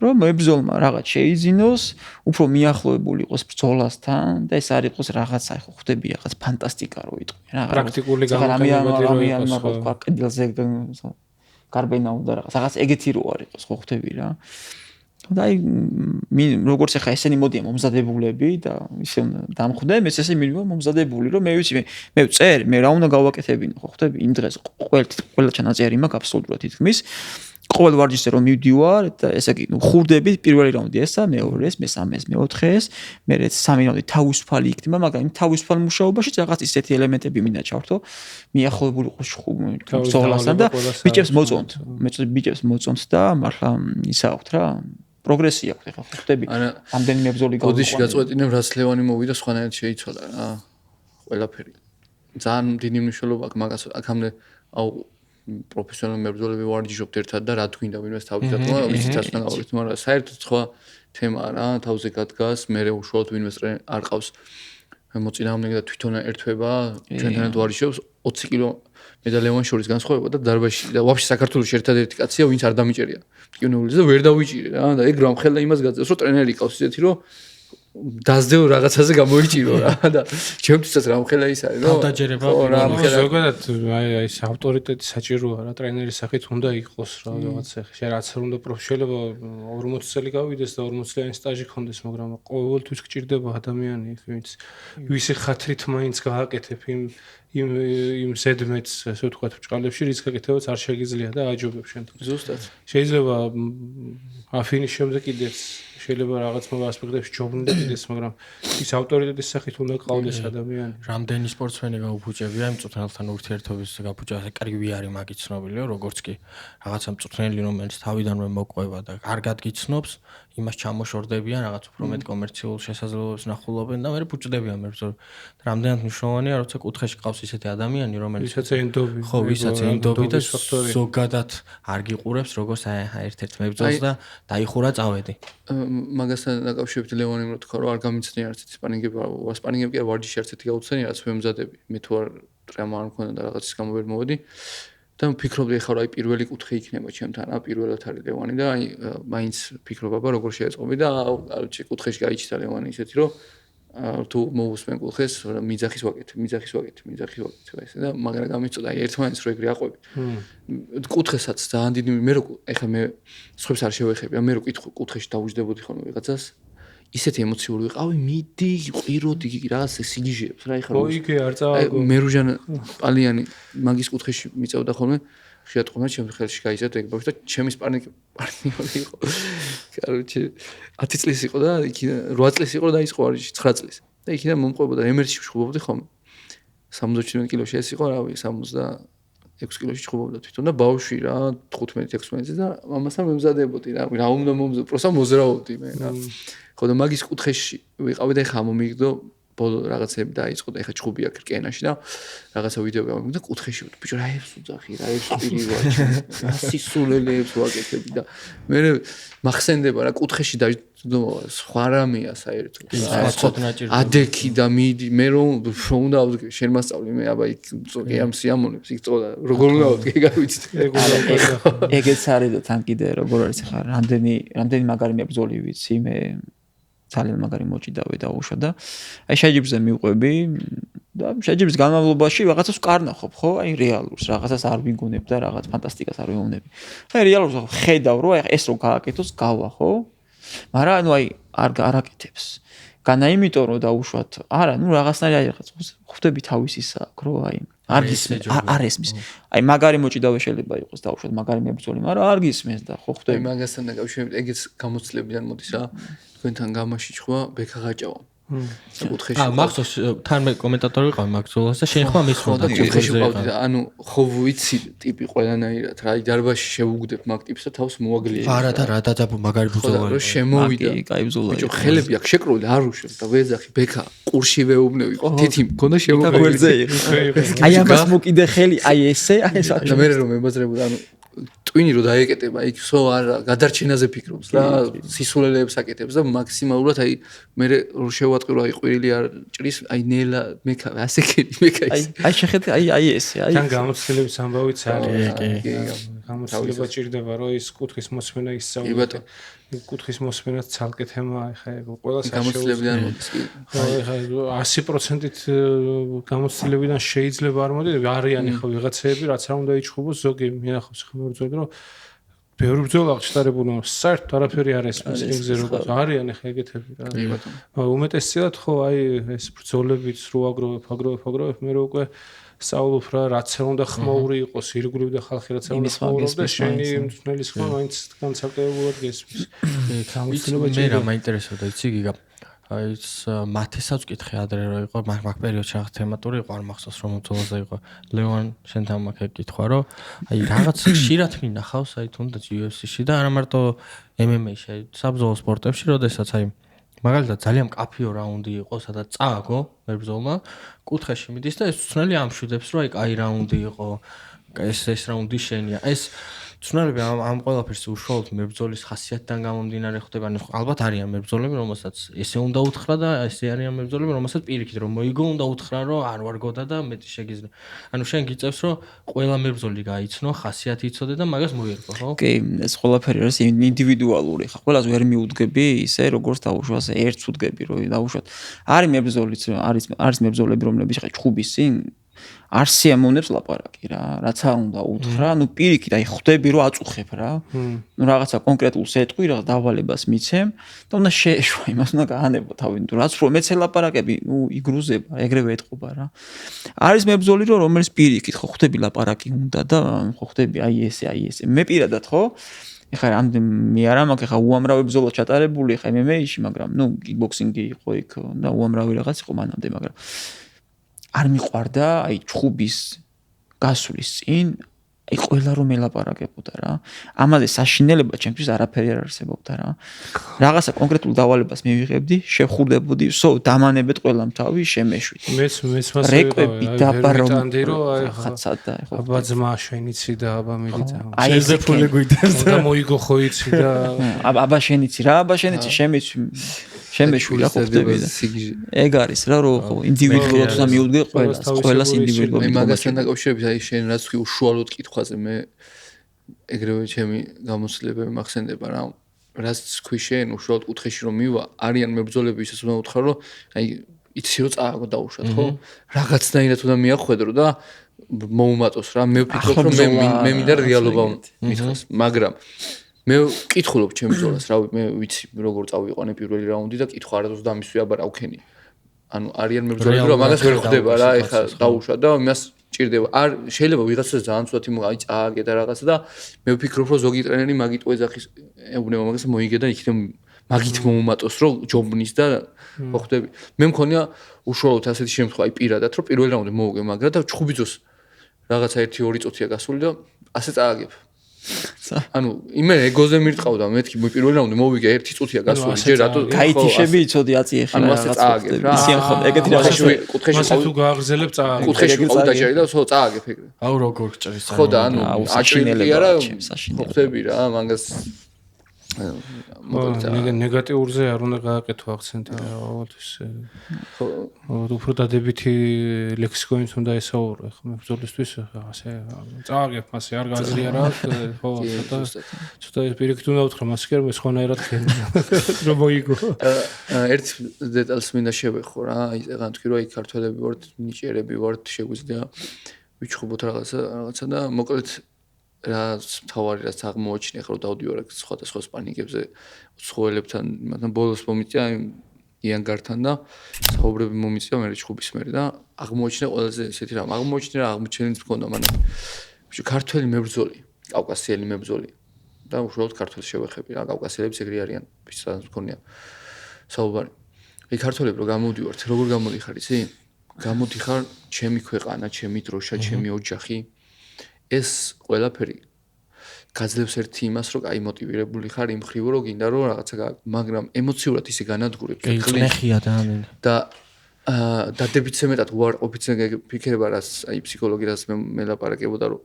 რომ მებრძოლმა რაღაც შეიძინოს უფრო მიახლოებული იყოს ბრძოლასთან და ეს არ იყოს რაღაცა ხო ხვდები რაღაც ფანტასტიკა რო იტყვი რა პრაქტიკული გამოყენება რო იყოს ხო კედელზე გარბენა უნდა რაღაც ეგეთი რო არ იყოს ხო ხვდები რა და აი როგორც ახლა ესენი მოდიან მომზადებულები და ისე დამხვდე მე ესე მივიდა მომზადებული რომ მე ვიცი მე წერ მე რა უნდა გავაკეთებინო ხო ხვდები იმ დღეს ყველა ჩანაწერი მაქვს აბსოლუტურად თითქმის ყოველ ვარჯიშზე რომ მივდივარ და ესე იგი ხურდები პირველი რაუნდი ესა მეორე ეს მესამე ეს მეოთხე ეს მე სამი რაუნდი თავისუფალი იქნება მაგრამ იმ თავისუფალ მუშაობაში რაღაც ისეთი ელემენტები მინდა ჩავთო მიახლოებული იყოს ბრძოლასთან და ბიჭებს მოწონთ მე ბიჭებს მოწონთ და მართლა ისა აქვთ რა პროგრესია აქვს ახლა ხვდები ამდენი მებრძოლი გავიყვანე გოდიში გაწყვეტინებ რაც ლევანი მოვიდა სხვანაირად შეიცვალა რა ყველაფერი ძალიან დიდი მნიშვნელობა აქვს მაგას აქამდე აუ პროფესიონალური მებრძოლები ვარჯიშობთ ერთად და რა თქვინდა ვინმეს თავისად ვიცით ასე გავაკეთეთ მაგრამ საერთოდ სხვა თემაა რა თავზე გადგას მე უშუალოდ ვინმეს არ ყავს მოწინააღმდეგე და თვითონ ერთვება ჩვენთანაც ვარჯიშობს 20 კილო მე და ლევან შორის განსხვავება და დარბაზში და ვაფშე საქართველოს ერთადერთი კაცია ვინც არ დამიჭერია ტკივნეულის და ვერ დავიჭირე რა და ეგ რომ ხელა იმას გაწევს რომ ტრენერი ყავს ისეთი რომ დაძდევ რაღაცაზე გამოიჭირო რა და ჩემთვისაც რამხელა ის არის რომ დავდაჯერება ზოგადად აი ეს ავტორიტეტი საჭიროა რა ტრენერის სახით უნდა იყოს რა რაღაცა შეიძლება რაც არ უნდა პროფესიონალობა 40 წელი გავიდეს და 40 წლიანი სტაჟი ქონდეს მაგრამ ყოველთვის გჭირდება ადამიანი ვისი ხათრით მაინც გააკეთებ იმ ზედმეტს ასე ვთქვათ ბჭყალებში რის გაკეთებაც არ შეგიძლია და აჯობებ შენ ზუსტად შეიძლება აფინის შემდეგ კიდეც შეიძლება რაღაც ასპექტებში ჯობნი კიდეც მაგრამ ის ავტორიტეტის სახით უნდა ყავდეს ადამიანი რამდენი სპორტსმენი გაუფუჭებია იმ მწვრთნელთან ურთიერთობის გაფუჭება კარგი არის მაგით ცნობილია როგორც კი რაღაცა მწვრთნელი რომელიც თავიდანვე მოყვება და კარგად გიცნობს იმას ჩამოშორდებიან რაღაც უფრო მეტ კომერციულ შესაძლებლობებს ნახულობენ და მე ფუჭდებიან მებრძოლ და რამდენად მნიშვნელოვანია როცა კუთხეში ყავს ისეთი ადამიანი რომელიც ვისაც ენდობი ხო ვისაც ენდობი და ზოგადად არ გიყურებს როგორც ერთ-ერთ მებრძოლს და დაიხურა წავედი მაგასთან დაკავშირებით ლევონი რომ თქვა რომ არ გამიცნია არც სპარინგები არ ვარჯიში არც ერთი გაუცნია რაც მე მზადები მე თუ არ ტრემა არ მქონდა და რაღაცის გამო ვერ მოვედი. და ვფიქრობდი ახლა რა პირველი კუთხე იქნება ჩემთან, პირველად არის ლევანი და აი მაინც ფიქრობ აბა როგორ შეეწყობი და არჩი კუთხეში გაიჩნდა ლევანი ისეთი რომ თუ მოусმენ კუთხეს მიძახის ვაკეთებ ესე და მაგრამ გამიწოდა აი ერთმანეთს რო ეგრე აყვები. კუთხესაც ძალიან დიდი მე რო ახლა მე სხვებს არ შევეხები, მე რო კუთხეში დავუჯდებოდი ხოლმე ვიღაცას ისეთი ემოციური ვიყავი, მიდი, ყიროდი რაღაც სიგიჟეებს რა ეხლა. ოიგე არ წავაგო. მერუჟან პალიანი მაგის კუთხეში მიწევდა ხოლმე, ხიათ ყომა ჩემს ხელში გაიზარდა ეგ ბავშვი და ჩემი პარტნიორი იყო. კაროჩე 10 წლის იყო და იქიდან 8 წლის იყო და დაიწყო არიში 9 წლის. და იქიდან მომყვებოდა ემერში ვშხუბობდი ხოლმე. 77 კილოში ეს იყო, რავი, 66 კილოში ჩხუბობდა თვითონ და ბავშვი რა 15-16 და მამასთან მემზადებოდი რა, რა უნდა მომზადო, პროსა მოზრაობდი მე რა. ხო და მაგის კუთხეში ვიყავი და ეხა მომიგდო ბოლო რაღაცები დაიწყო და ეხა ჩხუბი აქ რკენაში და რაღაცა ვიდეო გამიგდა და კუთხეში ბიჭო რა ებს უძახი რა ებს პირი რა სისულელეებს ვაკეთები და მე მახსენდება რა კუთხეში და სხვა რამეა საერთოდ ადექი და მიდი მე რომ უნდა ავდგე შენ მასწავლი მე აბა იქ წოკი ამ სიამონებს იქ წოდა როგორ უნდა ავდგე გავიცით ეგეც არის და თან კიდე როგორ არის ხარ რამდენი მაგარი მებრძოლი ვიცი მე ძალიან მაგარი მოჭიდავე და უშო და აი შეჯიბრზე მივყვები და შეჯიბრის განმავლობაში რაღაცას ვკარნახობ ხო აი რეალურს რაღაცას არ ვიგონებ და რაღაც ფანტასტიკას არ ვეუბნები აი რეალურს ხედავ რომ აი ეს რო გააკეთოს გავა ხო მაგრამ ანუ აი არ აკეთებს განა იმიტომ რომ დაუშვათ არა ნუ რაღაცნაირი აი რაღაც ხვდები თავისისა რო აი არ ესმის აი მაგარი მოჭიდავე შეიძლება იყოს დაუშვათ მაგარი მებრძოლი მაგრამ არ გისმენს და ხო ხვდები მაგასთან დაკავშირებით ეგეც გამოცდილებიდან მოდის რა თქვენთან გამაში ჭხვა ბექა გაჭავა საკუთხეში მახსოვს თან მე კომენტატორი ვიყავი მაგზოლას და შენ ხმა მის ხოდა კუთხეში ვყავდი და ანუ ხო ვიცი ტიპი ყველანაირად რა აი დარბაზში შევუგდებ მაგ ტიპს და თავს მოაგლიე არა და რა დაძაბო მაგარი ბრძოლა რომ შემოვიდა კაი ბრძოლა ბიჭო ხელები აქ შეკრული არ უშევ და ვეძახი ბექა ყურში ვეუბნები თითი მქონდა შემოვიდა აი ამას მოკიდე ხელი აი ესე აი ეს და მე რომ მებაზრებოდა ანუ ტვინი რო დაეკეტება იქ სო არა გადარჩენაზე ფიქრობს რა სისულელეებს აკეთებს და მაქსიმალურად აი მე რო შევატყვი აი ყვირილი არ ჭრის აი ნელა მეკა ასე კერი მეკა აი შეხედე აი ესე აი თან გამოცდილების ამბავიც არის გამოცდილება ჭირდება რომ ის კუთხის მოსმენა ისწავლოთ კუთხის მოსმენაც ცალკე თემა ხა ყველა გამოცდილებიდან მოდის კი ხა 100%-ით გამოცდილებიდან შეიძლება არ მოდი არიანი ხო ვიღაცები რაც არ უნდა იჩხუბოს ზოგი მინახავს ხომ ბრძოლა რომ ბევრი ბრძოლა აღშტარებული საერთოდ არაფერი არ ესმის ეგზე როგორც არიანი ხა ეგეთები რა უმეტესწილად ხო აი ეს ბრძოლებიც რო აგროვებ მე რო უკვე საუბრობ რა რაც უნდა ხმაური იყოს ირგვლივ და ხალხი რაც უნდა ხმაურობს და შენი მწვნელის ხმა მაინც განცალკევებულად გესმის მე რა მაინტერესებდა იცი გიგა აი ეს მათესაც ვკითხე ადრე რა იყო მაგ პერიოდში რაღაც თემატური იყო არ მახსოვს რომ ბრძოლაზე იყო ლევან შენთან მაგ ეკითხვა რომ აი რაღაც ხშირად მინახავს აი თუნდაც UFC-ში და არა მარტო MMA-ში საბრძოლო სპორტებში როდესაც აი მაგალითად ძალიან მკაფიო რაუნდი იყო სადაც წააგო მებრძოლმა კუთხეში მიდის და ეს უცნელი ამშვიდებს რომ აი კაი რაუნდი იყო ეს რაუნდი შენია ეს ცნელები ამ ყველაფერს უშუალოდ მებრძოლის ხასიათიდან გამომდინარე ხდება ანუ ალბათ არიან მებრძოლები რომელსაც ესე უნდა უთხრა და ესე არიან მებრძოლები რომელსაც პირიქით რომ მოიგო უნდა უთხრა რომ არ ვარგოდა და მეტი შეგიძლია ანუ შენ გიწევს რომ ყველა მებრძოლი გაიცნო ხასიათი იცოდე და მაგას მოერგო ხო კი ეს ყველაფერი არის ინდივიდუალური ხა ყველას ვერ მიუდგები ისე როგორც დაუშვას ერთს უდგები რომ დაუშვათ არის მებრძოლიც არის მებრძოლები რომლებიც ხა ჩხუბის წინ არ სიამოვნებს ლაპარაკი რა რაც არ უნდა უთხრა ნუ პირიქით აი ხვდები რომ აწუხებ რა ნუ რაღაცა კონკრეტულს ეტყვი რა დავალებას მიცემ და უნდა შეეშვა იმას უნდა გაანებო თავი ნუ რაც რომ მეცე ლაპარაკები ნუ იგრუზება ეგრევე ეტყობა რა არის მებრძოლი რომელიც პირიქით ხო ხვდები ლაპარაკი უნდა და ხო ხვდები აი ესე მე პირადად ხო ეხლა მე არა მაქვს ეხლა უამრავი ბრძოლა ჩატარებული ეხლა MMA-ში მაგრამ ნუ კიკბოქსინგი იყო იქ და უამრავი რაღაც იყო მანამდე მაგრამ არ მიყვარდა აი ჩხუბის გასulis წინ აი ყველა რომ ელაპარაკებოდა რა ამაზე საშინელება ჩემთვის არაფერი არ არსებობდა რა რაღაცა კონკრეტულ დავალებას მივიღებდი შევხურდებოდი სო დამანებეთ ყველამ თავი შემეშვით მეც მასე რეკები დაბარომდი რომ აი ხაცა და აბა ძმა შენიცი და აბა მიდიცა შენზე ფული გვიდევს და მოიგო ხო იცი და აბა შენიცი რა აბა შენიცი შემეცი შენ მეშვია ხო ხდები და ეგ არის რა რომ ხო ინდივიდუალურად უნდა მიუდგე ყველას ინდივიდუალურად მაგასთან დაკავშირებით აი შენ რაც თქვი უშუალოდ კითხვაზე მე ეგრევე ჩემი გამოცდილებები მახსენდება რა რაც თქვი შენ უშუალოდ კუთხეში რომ მივა არიან მებრძოლები ისაც უნდა უთხრა რომ აი იცი რომ წააგო დაუშვათ ხო რაღაცნაირად უნდა მიახვედრო და მოუმატოს რა მე ვფიქრობ რომ მე მინდა რეალობა მითხოს მაგრამ მე ვკითხულობ ჩემს ბრძოლას რავი მე ვიცი როგორ წავიყვანე პირველი რაუნდი და კითხვა არადოს დამისვი აბა რა ვქენი ანუ არიან მებრძოლები რომ მაგას ვერ ხდება რა ეხა დაუშვა და იმას ჭირდება არ შეიძლება ვიღაცას ძალიან ცუდად აი წააგე და რაღაცა და მე ვფიქრობ რომ ზოგი ტრენერი მაგით ოეძახის ეუბნება მაგას მოიგე და იქნებ მაგით მოუმატოს რომ ჯობნის და ხო ხდები მე მქონია უშუალოდ ასეთი შემთხვევა აი პირადად რომ პირველი რაუნდი მოუგე მაგრა და ჩხუბიძოს რაღაცა 1-2 წუთია გასული და ასე წააგებ ანუ იმე ეგოზე მირტყავდა მეთქი პირველი რაუნდი მოვიგე 1 წუთია გასული ჯერ რატო გაითიშები იცოდი აწიე ხა წააგებ რა ისიან ხო ეგეთი რაღაცა კუთხეში თუ გააგრძელებ წააგებ კუთხეში ყავ დაჭერი და ხო წააგებ ეგრე აუ როგორ ჭრის ხო და ანუ აჭრილი არა ხდები რა მაგას ნეგატიურზე არ უნდა გააკეთო აქცენტი ალბათ ეს ხო უფრო დადებითი ლექსიკონით უნდა ესაურო ხა მე ბრძოლისთვის ასე წააგებ მასე არ გაძლია რა ხო ცოტა პირიქით უნდა უთხრა მასე კი რომ სხვანაირად რომ მოიგო ერთ დეტალს მინდა შევეხო რა აი ზეგან თქვი რომ აი ქართველები ვართ ნიჭიერები ვართ შეგვიძლია ვიჩხუბოთ რაღაცა და მოკლედ რა თავარი რაც აღმოაჩინე ხო დავდივარ სხვადასხვა სპარინგებზე უცხოელებთან მაგრამ ბოლოს მომიწია იანგართან და საუბრები მომიწია მე ჩხუბის მერე და აღმოაჩინე ყველაზე ესეთი რამ აღმოაჩინე რა აღმოჩენიც მქონდა მანამ ქართველი მებრძოლი კავკასიელი მებრძოლი და უშუალოდ ქართველს შევეხები რა კავკასიელებს ეგრე არიან ვისაც მქონია საუბარი აი ქართველები რო გამოდივართ როგორ გამოდიხარ იცი გამოდიხარ ჩემი ქვეყანა ჩემი დროშა ჩემი ოჯახი ეს ყველაფერი გაძლევს ერთი იმას რომ აი მოტივირებული ხარ იმ ხრივ რომ გინდა რომ რაღაცა მაგრამ ემოციურად ისე განადგურებს ხლეხია და დადებითზე მეტად უარყოფითზე ფიქრება რაც აი ფსიქოლოგი რაც მე ლაპარაკებოდა რომ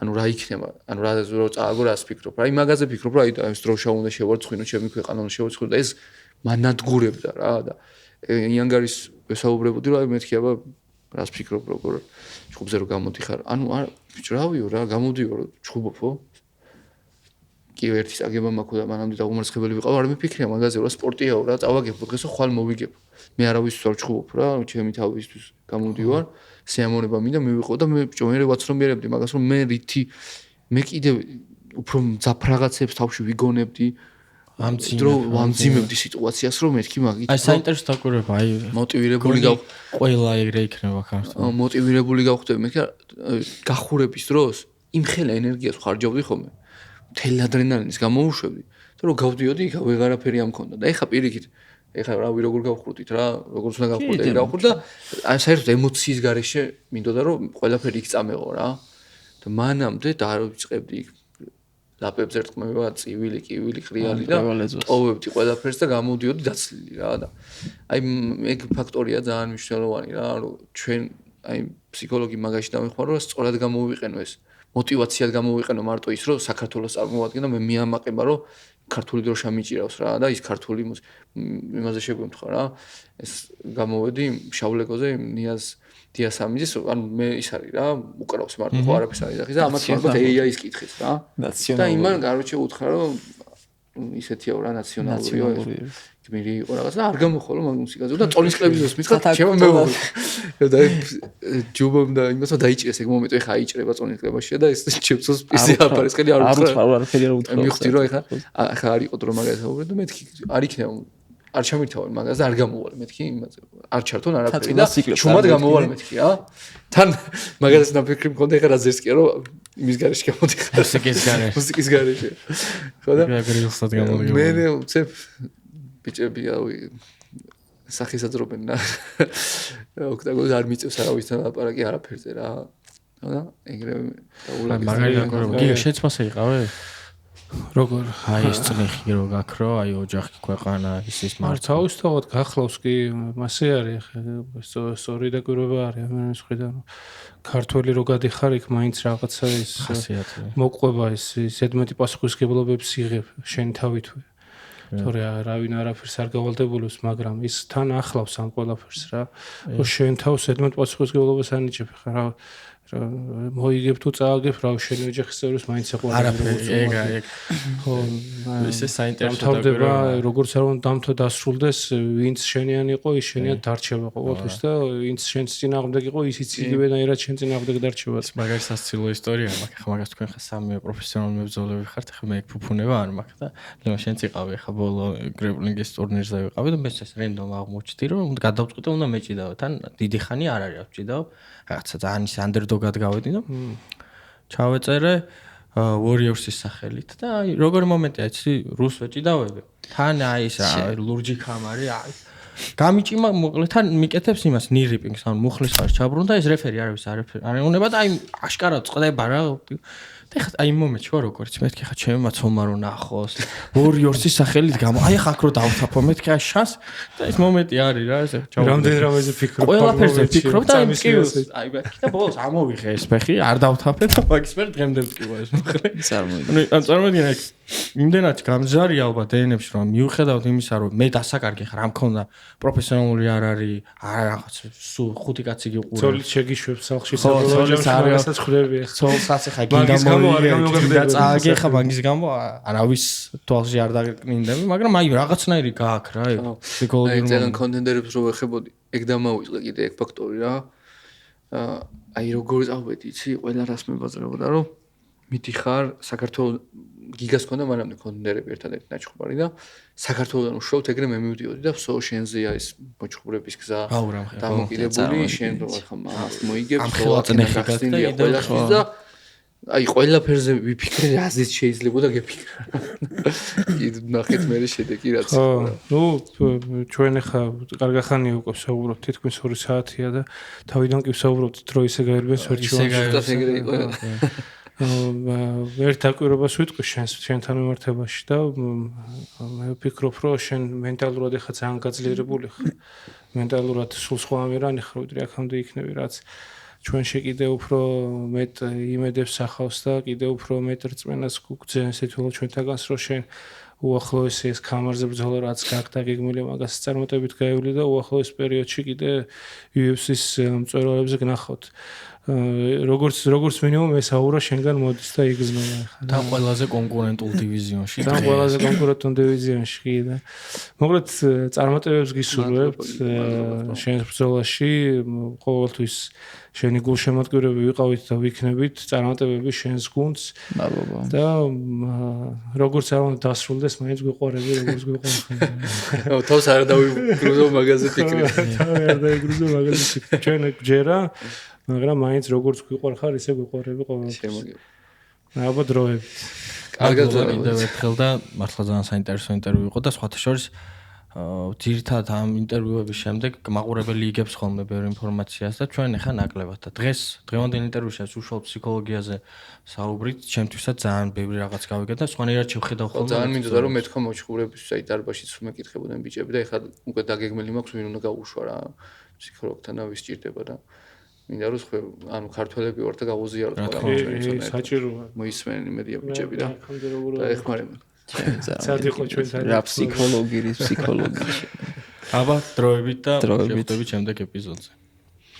ანუ რა იქნება ანუ რა წააგო რას ფიქრობ რა იმ მაგაზე ფიქრობ რომ აი ეს დროშა უნდა შევარცხინო ჩემი ქვეყანა უნდა შევარცხინო და ეს მანადგურებდა რა და იანგარის ვესაუბრებოდი რომ აი მეთქი აბა რას ფიქრობ როგორ ჩხუბზე რო გამოდიხარ ანუ არ რავიო რა გამოდივარ ჩხუბობო კი ერთი წაგება მაქვს და მანამდე დაგუმარცხებელი ვიყავ არ მიფიქრია მაგაზე რა სპორტიაო რა წავაგებ დღესო ხვალ მოვიგებ მე არავისთვის არ ჩხუბობ რა ჩემი თავისთვის გამოდივარ სიამონება მინდა მივიყო და მე ბჭო მე ვაცნობიერებდი მაგას რომ მე რითი მე კიდე უფრო მძაფ რაღაცებს თავში ვიგონებდი ვამძიმებდი სიტუაციას რომ მეთქი მაგით აი საინტერესო დაკვირვება აი მოტივირებული ყველა ეგრე იქნება ქართულად მოტივირებული გავხდები მე გახურების დროს იმ ხელა ენერგიას ხარჯავდი ხოლმე მთელი ადრენალინის გამოვუშვებდი და რომ გავდიოდი იქ ვეღარაფერი ამ მქონდა და ეხა პირიქით ეხა რავი როგორ გავხურდით რა როგორც უნდა გავხურდეთ გავხურდ და აი საერთოდ ემოციის გარეშე მინდოდა რომ ყველაფერი იქ წამეღო რა და მანამდე დავიწყებდი იქ ლაპებს ერტყმება წივილი კივილი ხრიალი და ტოვებდი ყველაფერს და გამოდიოდი დაცლილი რა და აი ეგ ფაქტორია ძალიან მნიშვნელოვანი რა რომ ჩვენ აი ფსიქოლოგი მაგაში დამეხმარო რომ სწორად გამოვიყენო ეს мотивациად გამოვიყენო მარტო ის რომ საქართველოს წარმოვადგენ და მე მიამაყება რომ ქართული დროშა მიჭირავს რა და ის ქართული იმაზე შეგვემთხვა რა ეს გამოვედი შავლეკოზე ნიაზ დიასამიძის ანუ მე ის არის რა უკრავს მარტო ხო არაფერს არის ახლა და ამათ ალბათ AI-ის კითხეს რა და იმან კაროჩე უთხრა რომ ისეთიაო რა ნაციონალურიო გმირი იყო რაღაც და არ გამოხოლო მაგ მუსიკაზე და ტონის კლების მისხა ჩემო მე და ჯუბომ და იმასო დაიჭირეს ეგ მომენტი ეხა აიჭრება ტონის კლებაში და ეს ჩემსოს პიზი აფარეს ხელი არ უთხრა არაფერი არ უთხრა მივხვდი რომ ეხა არ იყო დრო მაგაზე საუბრობ და მეთქი არ იქნება არ ჩამირთავარ მაგაზე და არ გამოვალ მეთქი იმაზე არ ჩართონ არაფერი და ჩუმად გამოვალ მეთქი რა თან მაგაზე ნაფიქრი მქონდა ეხა რა ზერსკია რომ იმის გარეშე გამოდიხარ მუსიკის გარეშე ხო და მე უცებ ბიჭები ავი სახისაძრობენ და ოქტაგონს არ მიწევს არავისთან ლაპარაკი არაფერზე რა ხო და ეგრევე დაულაგეს მაგარი გიგა შეცმასე იყავე როგორ აი ეს წნეხი რო გაქრო აი ოჯახი ქვეყანა ის მართ თავისთავად გახლავს კი მასე არის ხა სწორი დაკვირვება არის მე მსხვიდან ქართველი რო გადიხარ იქ მაინც რაღაცა ის მოყვება ის ზედმეტი პასუხისგებლობებს იღებ შენ თავითვე თორე რავინ არაფერს არ გავალდებულებს, მაგრამ ის თან ახლავს ამ ყველაფერს რა. რომ შენ თავს ედმოდ პასუხისმგებლობას ანიჭებ ხა რა მოიგებ თუ წააგებ რა შენი ოჯახის წევრებს მაინც ეყურება. არაფერი ეგ ხო ისე საინტერესო დამთავრდება როგორც არ უნდა დამთო დასრულდეს ვინც შენიანი იყო ის შენიან დარჩება ყოველთვის და ვინც შენს წინააღმდეგ იყო ისიც იგივენაირად შენ წინააღმდეგ დარჩება. მაგარი სასაცილო ისტორიაა მაგ ხა მაგას თქვენ ხა სამი პროფესიონალი მებრძოლები ხართ ხა მე ფუფუნება არ მაქვს და ლემა შენც იყავი ხა ბოლო გრეპლინგის ტურნირზე ვიყავი და მე ეს რენდომ აღმოჩნდი რომ გადავწყვიტე უნდა მეჭიდავ თან დიდი ხანი არ არის ავჭიდავ რაღაცა ძალიან ის ანდერდოგად გავედი და ჩავეწერე Warriors-ის სახელით და აი როგორი მომენტია იცი რუს ვეჭიდავები თან აი ეს ლურჯი კამარი აი გამიჭიმა მოკლედ თან მიკეთებს იმას ნირიპინგს ან მუხლის ხარ ჩაბრუნდა ეს რეფერი არის არ ეუნება და აი აშკარად წდება რა და ხა აი მომენტში ვარ როგორც მეთქი ხა ჩემი მაცომა რო ნახოს Warriors-ის სახელით გამო აი ხა აქ რო დავთაფო მეთქი აი შანს და ეს მომენტი არის რა ესე რამდენი რამეზე ფიქრობ ყველაფერზე ფიქრობ და აი მეთქი და ბოლოს ამოვიღე ეს ფეხი არ დავთაფე და მაგის მერ დღემდე ვტკივა ეს მოხლე წარმოიდგინე იმდენად გამზარია ალბათ დნმ-ში რომ მიუხედავად იმისა რომ მე დასაკარგი ხარ ამ მქონდა პროფესიონალური არ არის რაღაც სულ ხუთი კაცი გიყურებს ცოლით შეგიშვებს სახში საერთოდ ხრები ცოლსაც ხა გინდა წააგე ხა მაგის გამო არავის თვალში არ დაგკნინდები მაგრამ აი რაღაცნაირი გააქ რა ფსიქოლოგიური ძალიან კონტენდერებს რო ეხებოდი ეგ დამავიწყე კიდე ეგ ფაქტორი რა აი როგორ წავედი იცი ყველა რას მებაზრებოდა რომ მიდიხარ საქართველოს გიგას ქონდა მანამდე კონტენდერები ერთადერთი ნაჩხუბარი და საქართველოსთან უშუალოდ ეგრე მე მივდიოდი და всё შენზეა ეს მოჩხუბრების გზა დამოკიდებული შენ ხა მას მოიგებ ყველაფერს და აი ყველაფერზე ვიფიქრე რაზეც შეიძლება და გეფიქრა კიდე ნახეთ მე შედეგი რაც ნუ ჩვენ ხა კარგი ხანია უკვე საუბრობთ თითქმის 2 საათია და თავიდან კი ვსაუბრობთ დრო ისე გაერბენს ვერჩივანში ერთ დაკვირვებას ვიტყვი შენთან მიმართებაში და მე ვფიქრობ რომ შენ მენტალურად ხა ძალიან გაძლიერებული ხარ მენტალურად სულ სხვა ამერანი ხარ ვიდრე აქამდე იქნები რაც ჩვენ კიდე უფრო მეტ იმედებს ახავს და კიდე უფრო მეტ რწმენას გვგზენს ეთულა ჩვენთაგანს რომ შენ უახლოეს ეს კამარზე ბრძოლა რაც გაკდა გეგმილი მაგას წარმოტებით გაივლი და უახლოეს პერიოდში კიდე UFC-ს მწვერვალებზე გნახავთ როგორც მინიმუმ ეს აურა შენგან მოდის და იგრძნობა ხა და ყველაზე კონკურენტულ დივიზიონში და ყველაზე კონკურენტულ დივიზიონში კი და მოკლედ წარმატებებს გისურვებთ შენ ბრძოლაში ყოველთვის შენი გულშემატკივრები ვიყავით და ვიქნებით წარმატებები შენს გუნდს მადლობა და როგორც არ უნდა დასრულდეს მაინც გვიყვარები როგორც გვიყვარხარ თავს არ დავიგრუზო მაგაზე ფიქრი არ დავიგრუზო მაგაზე ფიქრი ჩვენ გჯერა მაგრამ მაინც როგორც გვიყვარხარ ისე გვიყვარები ყოველთვის ალბათ დროებით კარგად ვიდეო ერთხელ და მართლა ძალიან საინტერესო ინტერვიუ იყო და სხვათა შორის ძირითადად ამ ინტერვიუების შემდეგ მაყურებელი იგებს ხოლმე ბევრ ინფორმაციას და ჩვენ ახლა ნაკლებად და დღევანდელ ინტერვიუში უშუალოდ ფსიქოლოგიაზე საუბრით ჩემთვისაც ძალიან ბევრი რაღაც გავიგე და სხვანაირად შევხედავ ხოლმე ძალიან მინდოდა რომ მეთქვა მოჩხურების აი დარბაშიც მეკითხებოდნენ ბიჭები და ახლა უკვე დაგეგმილი მაქვს ვინ უნდა გაუშვა რა ფსიქოლოგთან და ვის ჭირდება და მინდა რომ ხო ანუ ქართველები ვარ და გავუზიაროთ ყველაფერს საჭიროა მოისმენენ იმედია ბიჭები და ეხმარებიან სადი ხო ჩვენ რა ფსიქოლოგი რის ფსიქოლოგი აბა დროებით და შევხვდებით შემდეგ ეპიზოდზე